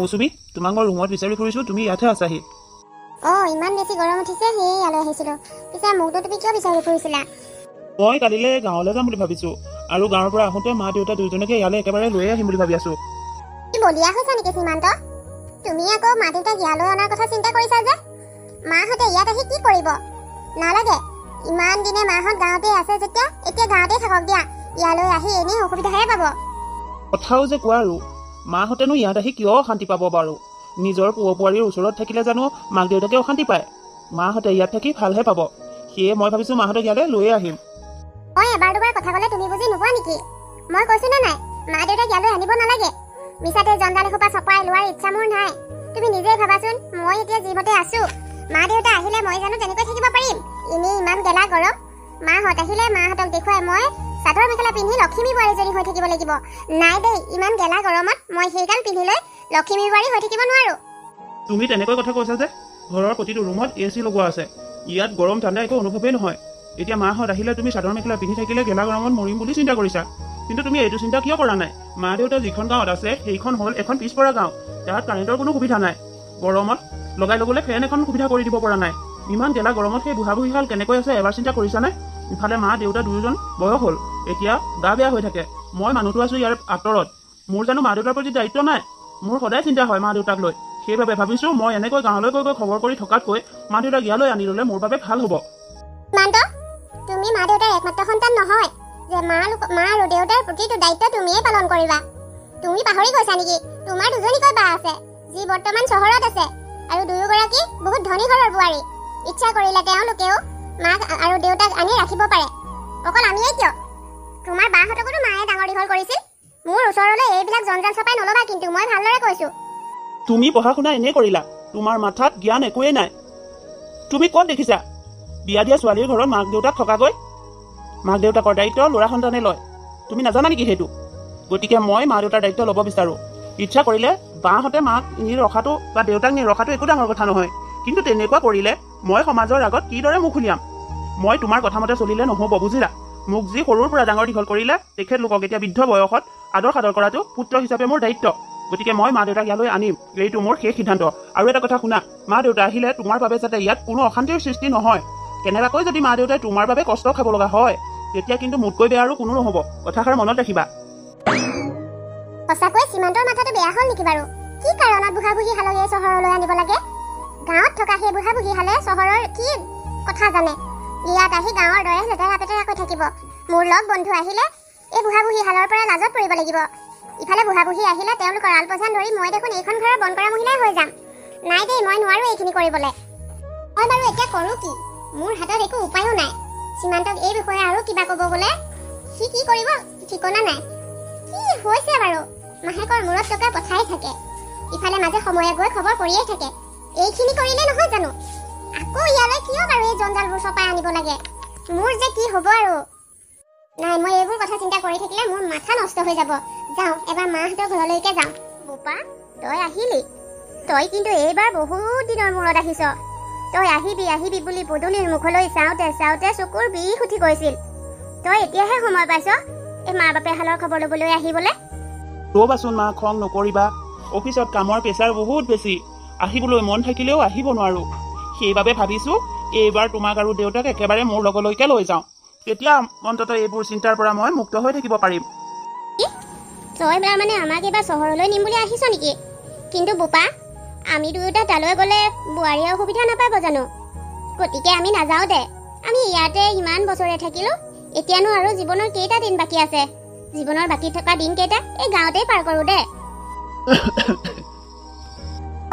মৌচুমী, তোমাক মই ৰুমত বিচাৰি ফুৰিছোঁ, তুমি ইয়াতহে আছাহি। ইমান বেছি গৰম উঠিছে, সেয়ে ইয়ালৈ আহিছিলোঁ। পিছে মোকতো তুমি কিয় বিচাৰি ফুৰিছিলা? মই কালিলৈ গাঁৱলৈ যাম বুলি ভাবিছোঁ, আৰু গাঁৱৰ পৰা আহোঁতে মা দেউতা দুয়োজনকে ইয়ালৈ একেবাৰে লৈ আহিম বুলি ভাবি আছোঁ। কি বলিয়া হৈছা নেকি সীমান্ত? তুমি আকৌ মা দেউতাক ইয়ালৈ অনাৰ কথা চিন্তা কৰিছা যে? মাহঁতে ইয়াত আহি কি কৰিব? নালাগে, ইমান দিনে মাহঁত গাঁৱতে আছে যেতিয়া এতিয়া গাঁৱতে থাকক দিয়া। ইয়ালৈ আহি এনেই অসুবিধাহে পাব। কথাও যে কোৱা আৰু, মাহঁতেনো ইয়াত আহি কিয় অশান্তি পাব বাৰু? নিজৰ বোৱাৰীৰ ওচৰত থাকিলে জানো মাক দেউতাকে অশান্তি পায়? মাহঁতে ইয়াত থাকি ভালহে পাব। সেয়ে মই ভাবিছোঁ মাহঁতক ইয়ালৈ লৈয়ে আহিম। মই এবাৰ দুবাৰ কথা ক'লে তুমি বুজি নোপোৱা নেকি? মই কৈছোঁ নে নাই, মা দেউতাক ইয়ালৈ আনিব নালাগে। মিছাতে জঞ্জাল এসোপা চপাই লোৱাৰ ইচ্ছা মোৰ নাই। তুমি নিজেই ভাবাচোন, মই এতিয়া যিমতে আছোঁ, মা দেউতা আহিলে মই জানো তেনেকৈ থাকিব পাৰিম? এনেই ইমান গেলা গৰম। মাহঁত আহিলে মাহঁতক দেখুৱাই মই চাদৰ মেখেলা পিন্ধি লক্ষ্মী বোৱাৰীজনী হৈ থাকিব লাগিব। নাই দেই, ইমান গেলা গৰমত মই সেইগাল পিন্ধি লৈ লক্ষ্মী বোৱাৰী হৈ থাকিব নোৱাৰো। তুমি তেনেকৈ কথা কৈছা যে? ঘৰৰ প্ৰতিটো ৰুমত AC লগোৱা আছে, ইয়াত গৰম ঠাণ্ডা একো অনুভৱেই নহয়। এতিয়া মাহঁত আহিলে তুমি চাদৰ মেখেলা পিন্ধি থাকিলে গেলা গৰমত মৰিম বুলি চিন্তা কৰিছা। কিন্তু তুমি এইটো চিন্তা কিয় কৰা নাই? মা দেউতা যিখন গাঁৱত আছে সেইখন হ'ল এখন পিছপৰা গাঁও। তাত কাৰেণ্টৰ কোনো সুবিধা নাই। গৰমত লগাই ল'বলৈ ফেন এখন সুবিধা কৰি দিব পৰা নাই। ইমান গেলা গৰমত সেই বুঢ়া বুঢ়ীহাল কেনেকৈ আছে এবাৰ চিন্তা কৰিছানে? ইফালে মা দেউতা দুয়োজন বয়স হ'ল, এতিয়া গা বেয়া হৈ থাকে। মই মানুহটো আছোঁ ইয়াৰ আঁতৰত। মোৰ জানো মা দেউতাৰ প্ৰতি দায়িত্ব নাই? মোৰ সদায় চিন্তা হয় মা দেউতাক লৈ। সেইবাবে ভাবিছোঁ মই এনেকৈ গাঁৱলৈ গৈ খবৰ কৰি থকাতকৈ মা দেউতাক ইয়ালৈ আনি ল'লে মোৰ বাবে ভাল হ'ব। সীমান্ত, তুমি মা দেউতাৰ একমাত্ৰ সন্তান নহয় যে মা আৰু দেউতাৰ প্ৰতিটো দায়িত্ব তুমিয়ে পালন কৰিবা। তুমি পাহৰি গৈছা নেকি? তোমাৰ দুজনীকৈ বা আছে, যি বৰ্তমান চহৰত আছে, আৰু দুয়োগৰাকী বহুত ধনী ঘৰৰ বোৱাৰী। ইচ্ছা কৰিলে তেওঁলোকেও মাক আৰু দেউতাক আনি ৰাখিব পাৰে। অকল আমিয়েই কিয়? তোমাৰ বাহঁতকো মায়ে ডাঙৰ দীঘল কৰিছিল। মোৰ ওচৰলৈ এইবিলাক জঞ্জাল চপাই নল'বা, কিন্তু মই ভালদৰে কৈছোঁ। তুমি পঢ়া শুনা এনেই কৰিলা, তোমাৰ মাথাত জ্ঞান একোৱেই নাই। তুমি ক'ত দেখিছা বিয়া দিয়া ছোৱালীৰ ঘৰত মাক দেউতাক থকাকৈ? মাক দেউতাকৰ দায়িত্ব ল'ৰা সন্তানে লয়, তুমি নাজানা নেকি সেইটো? গতিকে মই মা দেউতাৰ দায়িত্ব ল'ব বিচাৰোঁ। ইচ্ছা কৰিলে বাহঁতে মাক নি ৰখাটো বা দেউতাক নি ৰখাটো একো ডাঙৰ কথা নহয়, কিন্তু তেনেকুৱা কৰিলে মই সমাজৰ আগত কিদৰে মুখ উলিয়াম? মই তোমাৰ কথামতে চলিলে নহ'ব, বুজিলা? মোক যি সৰুৰ পৰা ডাঙৰ দীঘল কৰিলে, তেখেতলোকক এতিয়া বৃদ্ধ বয়সত আদৰ সাদৰ কৰাটো পুত্ৰ হিচাপে মোৰ দায়িত্ব। গতিকে মই মা দেউতাক ইয়ালৈ আনিম, এইটো মোৰ শেষ সিদ্ধান্ত। আৰু এটা কথা শুনা, মা দেউতা আহিলে তোমাৰ বাবে যাতে ইয়াত কোনো অশান্তিৰ সৃষ্টি নহয়। কেনেবাকৈ যদি মা দেউতাই তোমাৰ বাবে কষ্ট খাব লগা হয়, তেতিয়া কিন্তু মোতকৈ বেয়া আৰু কোনো নহ'ব। কথাষাৰ মনত ৰাখিবা। সঁচাকৈ সীমান্তৰ মাথাটো বেয়া হ'ল নেকি বাৰু? কি কাৰণত বুঢ়া বুঢ়ী হালকে চহৰলৈ আনিব লাগে? গাঁৱত থকা সেই বুঢ়া বুঢ়ী হালে চহৰৰ কি কথা জানে? ইয়াত আহি গাঁৱৰ দৰে লেতেৰা পেতেৰাকৈ থাকিব। মোৰ লগ বন্ধু আহিলে এই বুঢ়া বুঢ়ী হালৰ পৰা লাজত পৰিব লাগিব। ইফালে বুঢ়া বুঢ়ী আহিলে তেওঁলোকৰ আলপৈচান ধৰি মই দেখোন এইখন ঘৰৰ বন কৰা মহিলাই হৈ যাম। নাই দেই, মই নোৱাৰো এইখিনি কৰিবলৈ। মই বাৰু এতিয়া কৰোঁ কি? মোৰ হাতত একো উপায়ো নাই। সীমান্তক এই বিষয়ে আৰু কিবা ক'ব গ'লে সি কি কৰিব ঠিকনা নাই। কি হৈছে বাৰু? মাহেকৰ মূৰত টকা পঠাই থাকে, ইফালে মাজে সময়ে গৈ খবৰ কৰিয়েই থাকে। এইখিনি কৰিলে নহয় জানো? আকৌ ইয়ালৈ কিয় বাৰু এই জঞ্জালবোৰ চপাই আনিব লাগে? মোৰ যে কি হ'ব আৰু? নাই, মই এইবোৰ কথা চিন্তা কৰি থাকিলে মোৰ মাথা নষ্ট হৈ যাব। যাওঁ, এবাৰ মাহঁতৰ ঘৰলৈকে যাওঁ। বোপা, তই আহিলি? তই কিন্তু এইবাৰ বহুত দিনৰ মূৰত আহিছ। তই আহিবি আহিবি বুলি পদূলিৰ মুখলৈ চাওঁতে চাওঁতে চকুৰ বিষ উঠি গৈছিল। তই এতিয়াহে সময় পাইছ এই মা বাপে হালৰ খবৰ ল'বলৈ আহিবলৈ? ৰ'বাচোন মা, খং নকৰিবা। অফিচত কামৰ প্ৰেছাৰ বহুত বেছি, আহিবলৈ মন থাকিলেও আহিব নোৱাৰোঁ। সেইবাবে ভাবিছোঁ এইবাৰ তোমাক আৰু দেউতাক একেবাৰে মোৰ লগলৈকে লৈ যাওঁ। তেতিয়া অন্ততঃ এইবোৰ চিন্তাৰ পৰা মই মুক্ত হৈ থাকিব পাৰিম। তই মানে আমাক এইবাৰ চহৰলৈ নিম বুলি আহিছ নেকি? কিন্তু বোপা, আমি দুয়োটা তালৈ গ'লে বোৱাৰীয়ে অসুবিধা নাপাব জানো? গতিকে আমি নাযাওঁ দে। আমি ইয়াতে ইমান বছৰে থাকিলোঁ, এতিয়ানো আৰু জীৱনৰ কেইটা দিন বাকী আছে? জীৱনৰ বাকী থকা দিনকেইটা এই গাঁৱতেই পাৰ কৰোঁ দে।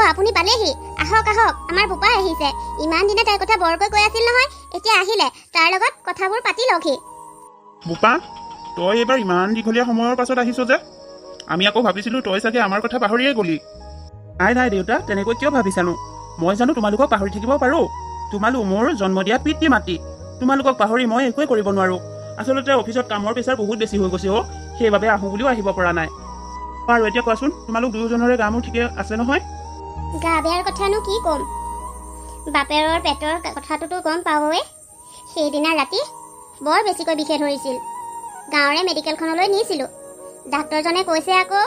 আপুনি পালেহি? আহক আহক, আমাৰ বোপা আহিছে। ইমান দিনে তাইৰ কথা বৰকৈ কৈ আছিল নহয়, এতিয়া আহিলে। তাৰ লগত কথাবোৰ পাতি লওকহি। বোপা, তই এইবাৰ ইমান দীঘলীয়া সময়ৰ পাছত আহিছ যে? আমি আকৌ ভাবিছিলোঁ তই চাগে আমাৰ কথা পাহৰিয়ে গ'লি। নাই নাই দেউতা, তেনেকৈ কিয় ভাবিছানো? মই জানো তোমালোকক পাহৰি থাকিব পাৰোঁ? তোমালোক মোৰ জন্ম দিয়া পিতৃ মাতৃ। তোমালোকক পাহৰি মই একোৱে কৰিব নোৱাৰোঁ। আচলতে অফিচত কামৰ প্ৰেছাৰ বহুত বেছি হৈ গৈছে অ', সেইবাবে আহোঁ বুলিও আহিব পৰা নাই। আৰু এতিয়া কোৱাচোন, তোমালোক দুয়োজনৰে গা মোৰ ঠিকে আছে নহয়? গা বেয়াৰ কথানো কি ক'ম? বাপেৰৰ পেটৰ কথাটোতো গম পাওঁৱেই। সেইদিনা ৰাতি বৰ বেছিকৈ বিষে ধৰিছিল। গাঁৱৰে মেডিকেলখনলৈ নিছিলোঁ। ডাক্তৰজনে কৈছে আকৌ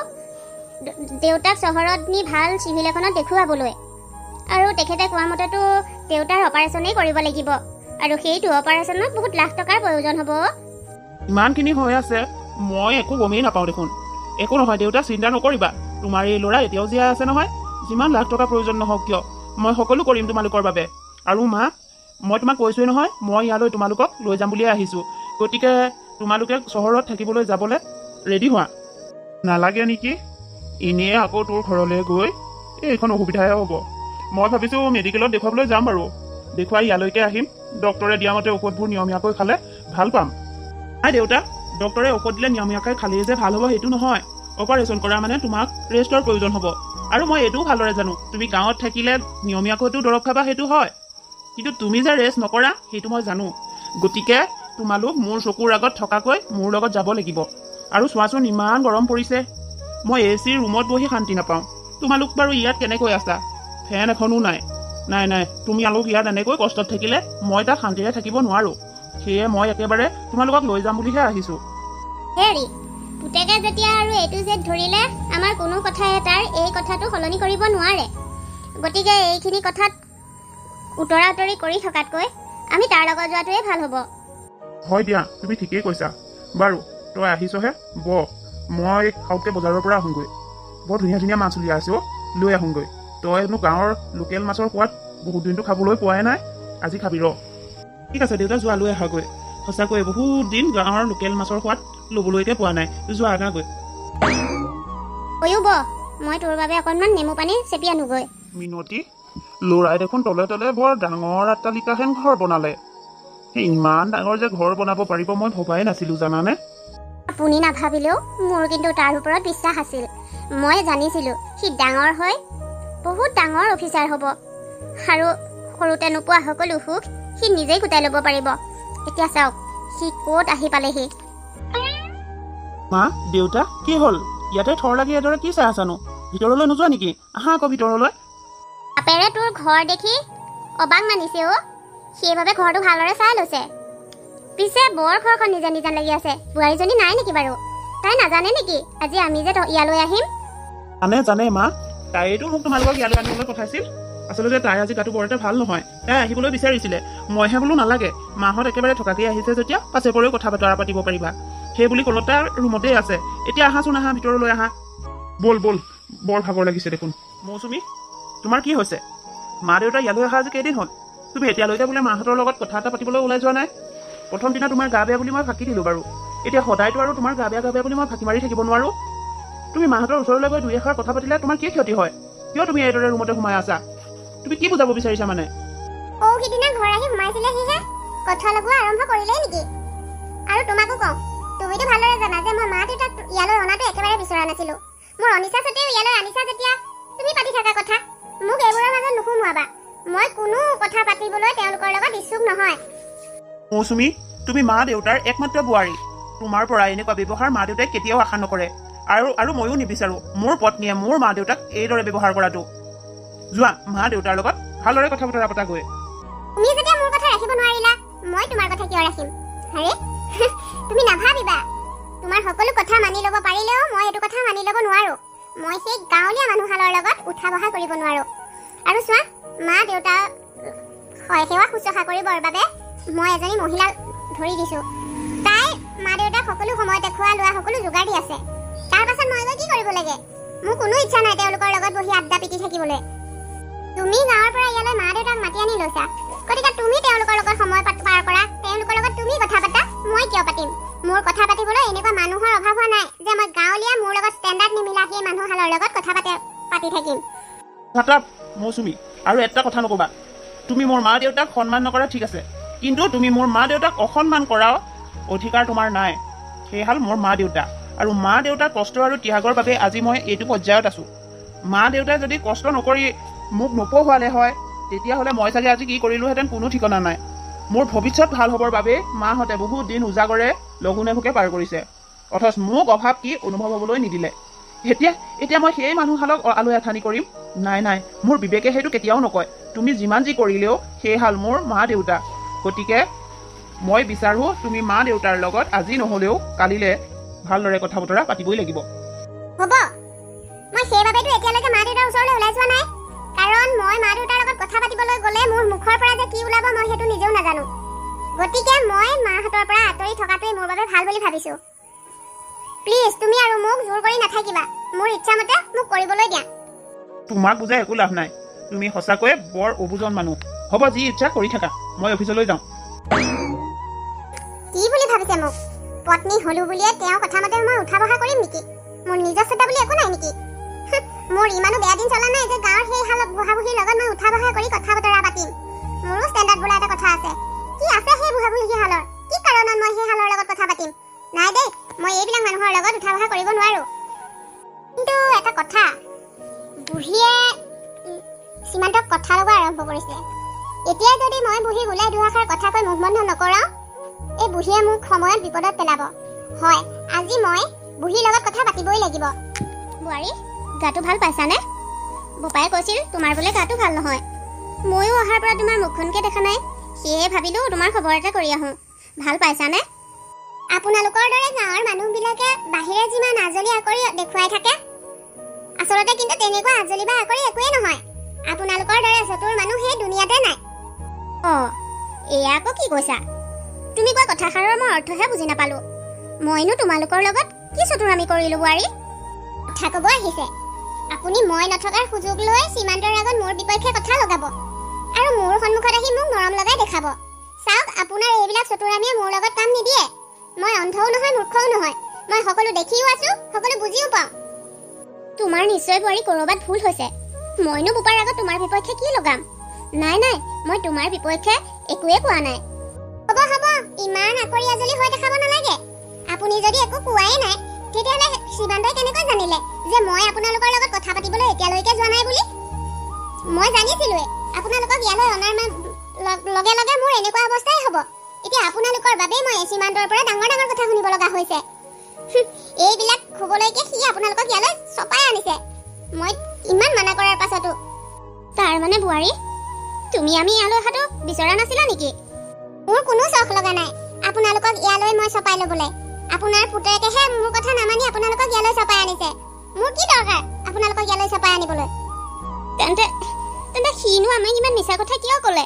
দেউতাক চহৰত নি ভাল চিভিল এখনত দেখুৱাবলৈ। আৰু তেখেতে কোৱা মতেতো দেউতাৰ অপাৰেশ্যনেই কৰিব লাগিব, আৰু সেইটো অপাৰেশ্যনত বহুত লাখ টকাৰ প্ৰয়োজন হ'ব। ইমানখিনি হৈ আছে, মই একো গমেই নাপাওঁ দেখোন। একো নহয় দেউতা, চিন্তা নকৰিবা। তোমাৰ এই ল'ৰা এতিয়াও জীয়াই আছে নহয়। যিমান লাখ টকা প্ৰয়োজন নহওক কিয়, মই সকলো কৰিম তোমালোকৰ বাবে। আৰু মা, মই তোমাক কৈছোৱেই নহয়, মই ইয়ালৈ তোমালোকক লৈ যাম বুলিয়ে আহিছোঁ। গতিকে তোমালোকে চহৰত থাকিবলৈ যাবলৈ ৰেডি হোৱা। নালাগে নেকি? এনেই আকৌ তোৰ ঘৰলৈ গৈ এইখন অসুবিধাহে হ'ব। মই ভাবিছোঁ মেডিকেলত দেখুৱাবলৈ যাম বাৰু। দেখুৱাই ইয়ালৈকে আহিম। ডক্টৰে দিয়া মতে ঔষধবোৰ নিয়মীয়াকৈ খালে ভাল পাম। নাই দেউতা, ডক্টৰে ঔষধ দিলে নিয়মীয়াকৈ খালেই যে ভাল হ'ব সেইটো নহয়। অপাৰেশ্যন কৰা মানে তোমাক ৰেষ্টৰ প্ৰয়োজন হ'ব। আৰু মই এইটোও ভালদৰে জানো, তুমি গাঁৱত থাকিলে নিয়মীয়াকৈতো দৰৱ খাবা, সেইটো হয়। কিন্তু তুমি যে ৰেষ্ট নকৰা সেইটো মই জানো। গতিকে তোমালোক মোৰ চকুৰ আগত থকাকৈ মোৰ লগত যাব লাগিব। আৰু চোৱাচোন ইমান গৰম পৰিছে, মই AC ৰুমত বহি শান্তি নাপাওঁ। তোমালোক বাৰু ইয়াত কেনেকৈ আছা? ফেন এখনো নাই। নাই নাই, তোমালোক ইয়াত এনেকৈ কষ্টত থাকিলে মই তাত শান্তিৰে থাকিব নোৱাৰোঁ। সেয়ে মই একেবাৰে তোমালোকক লৈ যাম বুলিহে আহিছোঁ। হেৰি, পুতেকে যেতিয়া আৰু এইটো জেদ ধৰিলে, আমাৰ কোনো কথাই তাৰ এই কথাটো সলনি কৰিব নোৱাৰে। গতিকে এইখিনি কথাত উতৰা উতৰি কৰি থকাতকৈ আমি তাৰ লগত যোৱাটোৱে ভাল হ'ব। হয় দিয়া, তুমি ঠিকেই কৈছা। বাৰু তই আহিছহে, মই খাওঁতে বজাৰৰ পৰা আহোঁগৈ। বৰ ধুনীয়া ধুনীয়া মাছ উলিয়াইছে, লৈ আহোঁগৈ। তইনো গাঁৱৰ লোকেল মাছৰ সোৱাদ বহুত দিনটো খাবলৈ পোৱাই নাই, আজি খাবি ৰ। ঠিক আছে দেউতা, যোৱা লৈ আহাগৈ। সঁচাকৈ বহুত দিন গাঁৱৰ লোকেল মাছৰ সোৱাদ ল'বলৈকে পোৱা নাই। যোৱা আগাগৈ। অয়ো মই তোৰ বাবে অকণমান নেমু পানী চেপি আনোগৈ। মিনতি, ল'ৰাই দেখোন তলে তলে বৰ ডাঙৰ অট্টালিকাহেন ঘৰ বনালে। ইমান ডাঙৰ যে ঘৰ বনাব পাৰিব মই ভবাই নাছিলোঁ, জানানে? আপুনি নাভাবিলেও মোৰ কিন্তু তাৰ ওপৰত বিশ্বাস আছিল। মই জানিছিলোঁ সি ডাঙৰ হৈ বহুত ডাঙৰ অফিচাৰ হ'ব, আৰু সৰুতে নোপোৱা সকলো সুখ সি নিজেই গোটাই ল'ব পাৰিব। এতিয়া চাওক সি ক'ত আহি পালেহি। মা, দেউতা, কি হ'ল? ইয়াতে থৰ লাগি এদৰে কি চাই আছানো? ভিতৰলৈ নোযোৱা নেকি? আহা আকৌ ভিতৰলৈ। বাপেৰে তোৰ ঘৰ দেখি অবাক মানিছে অ'। সেইবাবে ঘৰটো ভালদৰে চাই লৈছে। পিছে বৰ ঘৰখন নিজা নিজা লাগি আছে। বোৱাৰীজনী নাই নেকি বাৰু? তাই নাজানে নেকি আজি আমি যে ইয়ালৈ আহিম? জানে মা, তাইতো মোক তোমালোকক ইয়ালৈ আনিবলৈ পঠাইছিল। আচলতে তাই আজি গাটো বৰ এটা ভাল নহয়, তাই আহিবলৈ বিচাৰিছিলে। মইহে বোলো নালাগে, মাহঁত একেবাৰে থকাকৈ আহিছে যেতিয়া পাছে পৰেও কথা বতৰা পাতিব পাৰিবা। সেই বুলি ক'লত তাই ৰুমতেই আছে। এতিয়া আহাচোন, আহা ভিতৰলৈ আহা। ব'ল বৰ ভাগৰ লাগিছে দেখোন। মৌচুমী, তোমাৰ কি হৈছে? মা দেউতা ইয়ালৈ অহা আজি কেইদিন হ'ল? তুমি এতিয়ালৈকে বোলে মাহঁতৰ লগত কথা এটা পাতিবলৈ ওলাই যোৱা নাই? প্ৰথম দিনা তোমাৰ গা বেয়া বুলি মই ফাঁকি দিলোঁ বাৰু। এতিয়া সদায়তো আৰু তোমাৰ গা বেয়া বুলি মই ফাঁকি মাৰি থাকিব নোৱাৰোঁ। তুমি মাহঁতৰ ওচৰলৈ গৈ দুই এষাৰ কথা পাতিলে তোমাৰ কি ক্ষতি হয়? কিয় তুমি এইদৰে ৰুমতে সোমাই আছা? তুমি কি বুজাব বিচাৰিছা মানে? সিদিনা ঘৰ আহি সোমাইছিলেহিহে, কথা লগোৱা আৰম্ভ কৰিলেই নেকি? আৰু তোমাকো কওঁ, তুমিতো ভালদৰে জানা যে মই মা দেউতাক ইয়ালৈ অনাটো একেবাৰে বিচৰা নাছিলোঁ। মোৰ অনিচ্ছা সত্ত্বেও ইয়ালৈ আনিছা যেতিয়া তুমি পাতি থকা কথা, মোক এইবোৰৰ মাজত নুসুমুৱাবা। মই কোনো কথা পাতিবলৈ তেওঁলোকৰ লগত ইচ্ছুক নহয়। মৌচুমী, তুমি মা দেউতাৰ একমাত্ৰ বোৱাৰী। তোমাৰ পৰা এনেকুৱা ব্যৱহাৰ মা দেউতাই কেতিয়াও আশা নকৰে। আৰু ময়ো নিবিচাৰোঁ মোৰ পত্নীয়ে মোৰ মা দেউতাক এইদৰে ব্যৱহাৰ কৰাটো। যোৱা মা দেউতাৰ লগত ভালদৰে কথা বতৰা পতা গৈ। তুমি যেতিয়া মোৰ কথা ৰাখিব নোৱাৰিলা, মই তোমাৰ কথা কিয় ৰাখিম? আৰে তুমি নাভাবিবা, তোমাৰ সকলো কথা মানি ল'ব পাৰিলেও মই এইটো কথা মানি ল'ব নোৱাৰোঁ। মই সেই গাঁৱলীয়া মানুহহালৰ লগত উঠা বহা কৰিব নোৱাৰোঁ। আৰু চোৱা, মা দেউতা সেৱা শুশ্ৰূষা কৰিবৰ বাবে মই এজনী মহিলা ধৰি দিছোঁ। তাই মা দেউতাক সকলো সময়তে খোৱা লোৱা সকলো যোগাৰ দি আছে। তাৰ পাছত মই গৈ কি কৰিব লাগে? মোৰ কোনো ইচ্ছা নাই তেওঁলোকৰ লগত বহি আড্ডা পিটি থাকিবলৈ। তুমি গাঁৱৰ পৰা ইয়ালৈ মা দেউতাক মাতি আনি লৈছা, গতিকে তুমি তেওঁলোকৰ লগত সময় পাৰ কৰা, তেওঁলোকৰ লগত তুমি কথা পাতা। মই কিয় পাতিম? মোৰ কথা পাতিবলৈ এনেকুৱা মানুহৰ অভাৱ হোৱা নাই যে মই গাঁৱলীয়া মোৰ লগত ষ্টেণ্ডাৰ্ড নিমিলা সেই মানুহহালৰ লগত কথা পাতি থাকিম। মৌচুমী, আৰু এটা কথা নকবা। তুমি মোৰ মা দেউতাক সন্মান নকৰা ঠিক আছে, কিন্তু তুমি মোৰ মা দেউতাক অসন্মান কৰাও অধিকাৰ তোমাৰ নাই। সেয়া হ'ল মোৰ মা দেউতা, আৰু মা দেউতাৰ কষ্ট আৰু ত্যাগৰ বাবে আজি মই এইটো পৰ্যায়ত আছোঁ। মা দেউতাই যদি কষ্ট নকৰি মোক নপঢ়ুৱালে হয়, তেতিয়াহ'লে মই চাগে আজি কি কৰিলোহেঁতেন কোনো ঠিকনা নাই। মোৰ ভৱিষ্যত ভাল হ'বৰ বাবে মাহঁতে বহুত দিন উজাগৰে লঘোণে ভোকে পাৰ কৰিছে, অথচ মোক অভাৱ কি অনুভৱ হ'বলৈ নিদিলে। এতিয়া মই সেই মানুহহালক আলৈ আথানি কৰিম? নাই, মোৰ বিবেকে সেইটো কেতিয়াও নকয়। তুমি যিমান যি কৰিলেও সেই হাল মোৰ মা দেউতা। গতিকে মই বিচাৰোঁ তুমি মা দেউতাৰ লগত আজি নহ'লেও কালিলৈ ভালদৰে কথা বতৰা পাতিবই লাগিব। হ'ব, মই সেইবাবেতো এতিয়ালৈকে মা দেউতাৰ ওচৰলৈ ওলাই যোৱা নাই, কাৰণ মই মা দেউতাৰ লগত কথা পাতিবলৈ গ'লে মোৰ মুখৰ পৰা যে কি ওলাব মই সেইটো নিজেও নাজানো। গতিকে মই মাহঁতৰ পৰা আঁতৰি থকাটোৱেই মোৰ বাবে ভাল বুলি ভাবিছো। প্লিজ তুমি আৰু মোক জোৰ কৰি নাথাকিবা, মোৰ ইচ্ছামতে মোক কৰিবলৈ দিয়া। তোমাক বুজাই একো লাভ নাই, তুমি সঁচাকৈয়ে বৰ অবুজন মানুহ। হ'ব, যি ইচ্ছা কৰি থাকা, মই অফিচলৈ যাওঁ। কি বুলি ভাবিছে মোক? পত্নী হলো বুলিয়ে তেওঁৰ কথা মতে মই উঠা বহা কৰিম নেকি? মোৰ নিজস্বতা বুলি একো নাই নেকি? মোৰ ইমানো বেয়া দিন চলা নাই যে গাঁৱৰ সেই হালত বুঢ়া-বুঢ়ীৰ লগত মই উঠা বহা কৰি কথা বতৰা পাতিম। মোৰো ষ্টেণ্ডাৰ্ড বোলা এটা কথা আছে। কি আছে সেই বুঢ়া-বুঢ়ী হালৰ? কি কাৰণত মই সেই হালৰ লগত কথা পাতিম? নাই দেই, মই এইবিলাক মানুহৰ লগত উঠা বহা কৰিব নোৱাৰো। কিন্তু এটা কথা, বুঢ়ীয়ে সীমান্তক কথা ল'ব আৰম্ভ কৰিছে। এতিয়া যদি মই বুঢ়ী গোলাই দুআষাৰ কথা কৈ মুখ বন্ধ নকৰাও, এই বুঢ়ীয়ে মোক সময়ত বিপদত পেলাব। হয়, আজি মই বুঢ়ীৰ লগত কথা পাতিবই লাগিব। বোৱাৰী, গাটো ভাল পাইছানে? বোপায়ে কৈছিল তোমাৰ বোলে গাটো ভাল নহয়। ময়ো অহাৰ পৰা তোমাৰ মুখখনকে দেখা নাই, সেয়ে ভাবিলো তোমাৰ খবৰ এটা কৰি আহোঁ। ভাল পাইছানে? আপোনালোকৰ দৰে গাঁৱৰ মানুহবিলাকে বাহিৰে যিমান আজলি আকৰি দেখুৱাই থাকে, আচলতে কিন্তু তেনেকুৱা আজলি বা আকৰি একোৱেই নহয়। আপোনালোকৰ দৰে চতুৰ মানুহ সেই দুনিয়াতে নাই। এয়া আকৌ কি কৈছা? তুমি কোৱা কথাষাৰৰ মই অৰ্থহে বুজি নাপালো। মইনো তোমালোকৰ লগত কি চতুৰামি কৰিলো বোৱাৰী? কথা ক'ব আহিছে। আপুনি মই নথকাৰ সুযোগ লৈ সীমান্তৰ আগত মোৰ বিপক্ষে কথা লগাব আৰু মোৰ সন্মুখত আহি মোক মৰম লগাই দেখাব। চাওক, আপোনাৰ এইবিলাক চতুৰামিয়ে মোৰ লগত কাম নিদিয়ে। মই অন্ধও নহয়, মূৰ্খও নহয়। মই সকলো দেখিও আছো, সকলো বুজিও পাওঁ। তোমাৰ নিশ্চয় বোৱাৰী ক'ৰবাত ভুল হৈছে। মইনো বোপাৰ আগত তোমাৰ বিপক্ষে কি লগাম? নাই নাই, মই তোমাৰ বিপক্ষে একোৱে কোৱা নাই। হ'ব হ'ব, ইমান আকৰি আজলি হৈ দেখাব নালাগে। আপুনি যদি একো কোৱাই নাই, তেতিয়াহ'লে সীমান্তই কেনেকৈ জানিলে যে মই আপোনালোকৰ লগত কথা পাতিবলৈ এতিয়ালৈকে যোৱা নাই বুলি? মই জানিছিলোৱে আপোনালোকক ইয়ালৈ অনাৰ লগে লগে মোৰ এনেকুৱা অৱস্থাই হ'ব। এতিয়া আপোনালোকৰ বাবেই মই সীমান্তৰ পৰা ডাঙৰ ডাঙৰ কথা শুনিব লগা হৈছে। এইবিলাক হ'বলৈকে সি আপোনালোকক ইয়ালৈ চপাই আনিছে, মই ইমান মানা কৰাৰ পাছতো। তাৰ মানে বোৱাৰী, তুমি আমি ইয়ালৈ অহাটো বিচৰা নাছিলা নেকি? মোৰ কোনো চখ লগা নাই আপোনালোকক ইয়ালৈ মই চপাই ল'বলৈ। আপোনাৰ পুতেকেহে মোৰ কথা নামানি আপোনালোকক ইয়ালৈ চপাই আনিছে। মোৰ কি দৰকাৰ আপোনালোকক ইয়ালৈ চপাই আনিবলৈ? তেন্তে সিনো আমাক ইমান মিছা কথা কিয় ক'লে?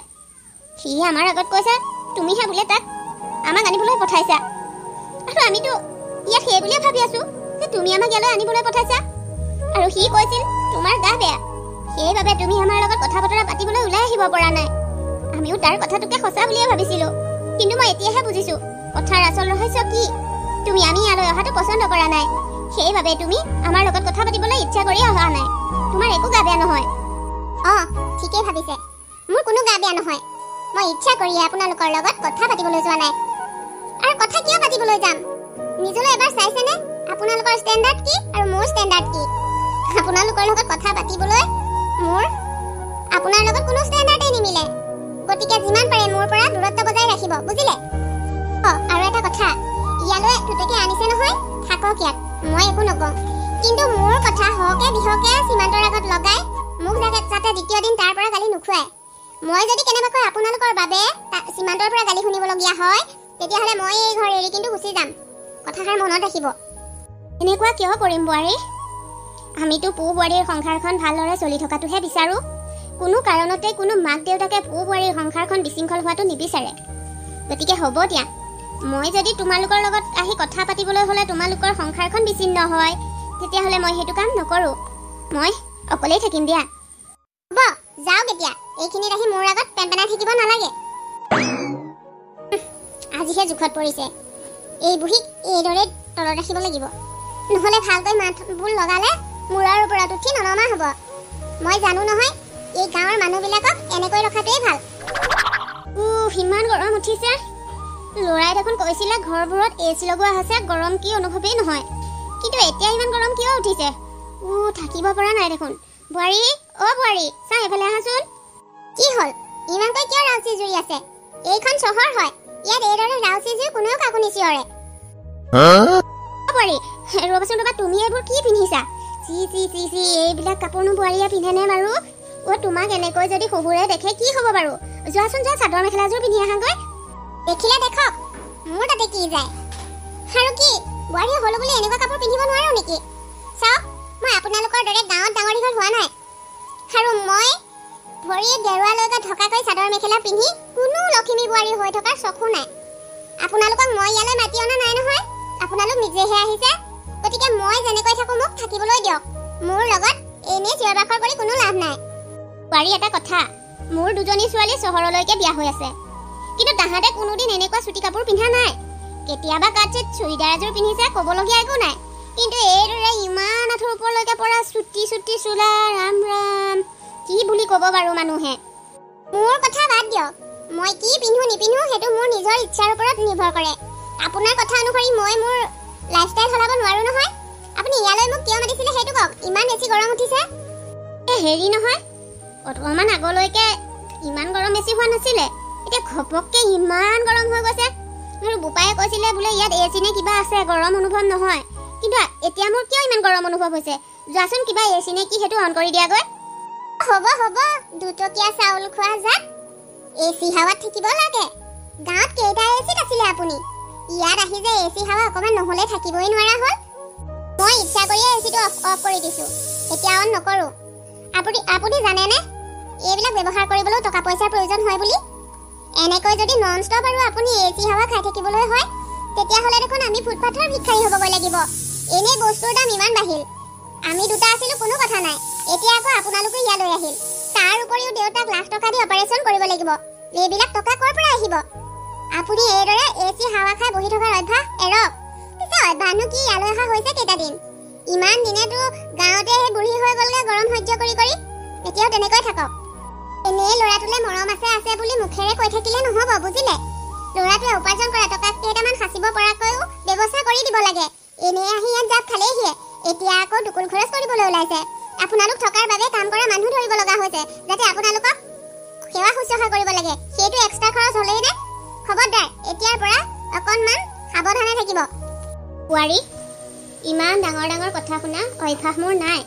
সি আমাৰ আগত কৈছে তুমিহে বোলে তাক আমাক আনিবলৈ পঠাইছা, আৰু আমিতো ইয়াত সেই বুলিয়ে ভাবি আছো যে তুমি আমাক ইয়ালৈ আনিবলৈ পঠাইছা। আৰু সি কৈছিল তোমাৰ গা বেয়া, সেইবাবে তুমি আমাৰ লগত কথা বতৰা পাতিবলৈ ওলাই আহিব পৰা নাই। আমিও তাৰ কথাটোকে সঁচা বুলিয়ে ভাবিছিলো, কিন্তু মই এতিয়াহে বুজিছো কথাৰ আচল ৰহস্য কি। তুমি আমি ইয়ালৈ অহাটো পচন্দ কৰা নাই, সেইবাবে তুমি আমাৰ লগত কথা পাতিবলৈ ইচ্ছা কৰি অহা নাই। তোমাৰ একো গা বেয়া নহয়। ঠিকেই ভাবিছে, মোৰ কোনো গা বেয়া নহয়। মই ইচ্ছা কৰিয়ে আপোনালোকৰ লগত কথা পাতিবলৈ যোৱা নাই। আৰু কথা কিয় পাতিবলৈ যাম? নিজলৈ এবাৰ চাইছেনে আপোনালোকৰ ষ্টেণ্ডাৰ্ড কি আৰু মোৰ ষ্টেণ্ডাৰ্ড কি? আপোনালোকৰ লগত কথা পাতিবলৈ মোৰ আপোনাৰ লগত কোনো ষ্টেণ্ডাৰ্ডেই নিমিলে। গতিকে যিমান পাৰে মোৰ পৰা দূৰত্ব বজাই ৰাখিব, বুজিলে? আৰু এটা কথা, ইয়ালৈ পুতেকে আনিছে নহয়, থাকক ইয়াত, মই একো নকওঁ। কিন্তু মোৰ কথা হকে বিহকে সীমান্তৰ আগত লগাই মোক যাতে দ্বিতীয় দিন তাৰ পৰা গালি নুখুৱায়। মই যদি কেনেবাকৈ আপোনালোকৰ বাবে সীমান্তৰ পৰা গালি শুনিবলগীয়া হয়, তেতিয়াহ'লে মই এই ঘৰ এৰি কিন্তু গুচি যাম। কথাষাৰ মনত ৰাখিব। এনেকুৱা কিয় কৰিম বোৱাৰী? আমিতো পু বোৱাৰীৰ সংসাৰখন ভালদৰে চলি থকাটোহে বিচাৰো। কোনো কাৰণতে কোনো মাক দেউতাকে পু বোৱাৰীৰ সংসাৰখন বিশৃংখল হোৱাটো নিবিচাৰে। গতিকে হ'ব দিয়া, মই যদি তোমালোকৰ লগত আহি কথা পাতিবলৈ হ'লে তোমালোকৰ সংসাৰখন বিচ্ছিন্ন হয়, তেতিয়াহ'লে মই সেইটো কাম নকৰো। মই অকলেই থাকিম দিয়া। হ'ব, যাওক এতিয়া। এইখিনিত আহি মোৰ আগত পেনপেনাই থাকিব নালাগে। আজিহে জোখত পৰিছে। এই বুঢ়ীক এইদৰে তলত ৰাখিব লাগিব, নহ'লে ভালকৈ মাতবোৰ লগালে মূৰৰ ওপৰত উঠি ননমা হ'ব। মই জানো নহয়, এই গাঁৱৰ মানুহবিলাকক এনেকৈ ৰখাটোৱেই ভাল। ইমান গৰম উঠিছে। ল'ৰাই দেখোন কৈছিলে ঘৰবোৰত এচি লগোৱা হৈছে, গৰম কি অনুভৱেই নহয়। কিন্তু এতিয়া ইমান গৰম কিয় উঠিছে? থাকিব পৰা নাই দেখোন। বোৱাৰী, বোৱাৰী, চা এইফালে আহাচোন। কি হ'ল? ইমানকৈ কিয় ৰাউচি জুৰি আছে? এইখন চহৰ হয়, ইয়াত এইদৰে ৰাউচি জুৰি কোনেও কাকো নিচিঞৰে। বোৱাৰী, ৰ'বাচোন ৰ'বা, তুমি এইবোৰ কি পিন্ধিছা? এইবিলাক কাপোৰনো বোৱাৰীয়ে পিন্ধেনে বাৰু? তোমাক এনেকৈ যদি শহুৰে দেখে কি হ'ব বাৰু? যোৱাচোন, যোৱা চাদৰ মেখেলাযোৰ পিন্ধি আহাগৈ। দেখিলে দেখক, মোৰ তাতে কি যায়? আৰু কি বোৱাৰী হ'লো বুলি এনেকুৱা কাপোৰ পিন্ধিব নোৱাৰো নেকি? চাওক, মই আপোনাৰ আপোনালোকৰ দৰে গাঁৱত ডাঙৰ দীঘল হোৱা নাই আৰু মই ভৰিয়ে গেৰুৱালৈকে থকাকৈ চাদৰ মেখেলা পিন্ধি কোনো লখিমী বোৱাৰী হৈ থকাৰ চখু নাই আপোনালোকক মই ইয়ালৈ মাতি অনা নাই নহয় আপোনালোক নিজেহে আহিছে গতিকে মই যেনেকৈ থাকো মোক থাকিবলৈ দিয়ক মোৰ লগত এনে চিঞৰ-বাখৰ কৰি কোনো লাভ নাই বোৱাৰী এটা কথা মোৰ দুজনী ছোৱালী চহৰলৈকে বিয়া হৈ আছে কিন্তু তাহাঁতে কোনোদিন এনেকুৱা চুটি কাপোৰ পিন্ধা নাই কেতিয়াবা কাটচিত চুৰিদাৰ এযোৰ পিন্ধিছে ক'বলগীয়া একো নাই কিন্তু এইদৰে ইমান আঁঠুৰ ওপৰলৈকে পৰা চুটি চোলা ৰাম ৰাম কি বুলি ক'ব বাৰু মানুহে মোৰ কথা বাদ দিয়ক মই কি পিন্ধো নিপিন্ধো সেইটো মোৰ নিজৰ ইচ্ছাৰ ওপৰত নিৰ্ভৰ কৰে আপোনাৰ কথা অনুসৰি মই মোৰ লাইফষ্টাইল সলাব নোৱাৰো নহয় আপুনি ইয়ালৈ মোক কিয় মাতিছিলে সেইটো কওক ইমান বেছি গৰম উঠিছে হেৰি নহয় অকণমান আগলৈকে ইমান গৰম বেছি হোৱা নাছিলে এতিয়া ঘপককে ইমান গৰম হৈ গৈছে আৰু বোপায়ে কৈছিলে বোলে ইয়াত এচি নে কিবা আছে গৰম অনুভৱ নহয় কিন্তু এতিয়া মোৰ কিয় ইমান গৰম অনুভৱ হৈছে যোৱাচোন কিবা এচি নে কি সেইটো অন কৰি দিয়াগৈ হ'ব দুটকীয়া চাউল খোৱা যাত এচি হাৱাত থাকিব লাগে গাঁৱত কেইটা এচিত আছিলে আপুনি ইয়াত আহি যে এচি হাৱা অকমান নহলে থাকিবই নোৱাৰা হ'ল মই ইচ্ছা কৰিয়ে এচিটো অফ কৰি দিছো এতিয়া অন নকৰো আপুনি জানেনে এইবিলাক ব্যৱহাৰ কৰিবলৈ টকা পইচাৰ প্ৰয়োজন হয় বুলি এনেকৈ যদি নন ষ্টপ আৰু আপুনি এচি হাৱা খাই থাকিবলৈ হয় তেতিয়াহ'লে দেখোন আমি ফুটপাথৰ ভিক্ষাৰী হ'বগৈ লাগিব এনে বস্তুৰ দাম ইমান বাঢ়িল আমি দুটা আছিলো কোনো কথা নাই এতিয়া আকৌ আপোনালোকে ইয়ালৈ আহিল তাৰ উপৰিও দেউতাক লাখ টকা দি অপাৰেশ্যন কৰিব লাগিব এইবিলাক টকা ক'ৰ পৰা আহিব আপুনি এইদৰে এচি হাৱা খাই বহি থকাৰ অভ্যাস এৰক পিছে অভ্যাসনো কি ইয়ালৈ অহা হৈছে কেইটা দিন ইমান দিনেতো গাঁৱতে সেই বুঢ়ী হৈ গ'লগে গৰম সহ্য কৰি এতিয়াও তেনেকৈ থাকক এনেই ল'ৰাটোলে মৰম আছে বুলি মুখেৰে কৈ থাকিলে নহ'ব বুজিলে ল'ৰাটোৱে উপাৰ্জন কৰা টকা কেইটামান সাঁচিব পৰাকৈও ব্যৱস্থা কৰি দিব লাগে এনেই আহি ইয়াত জাপ খালেহিয়ে এতিয়া আকৌ দুকুল খৰচ কৰিবলৈ ওলাইছে আপোনালোক থকাৰ বাবে কাম কৰা মানুহ ধৰিব লগা হৈছে যাতে আপোনালোকক সেৱা শুশ্ৰূষা কৰিব লাগে সেইটো এক্সট্ৰা খৰচ হ'লেই নে খবৰদাৰ এতিয়াৰ পৰা অকণমান সাৱধানে থাকিব বোৱাৰী ইমান ডাঙৰ কথা শুনা অভ্যাস মোৰ নাই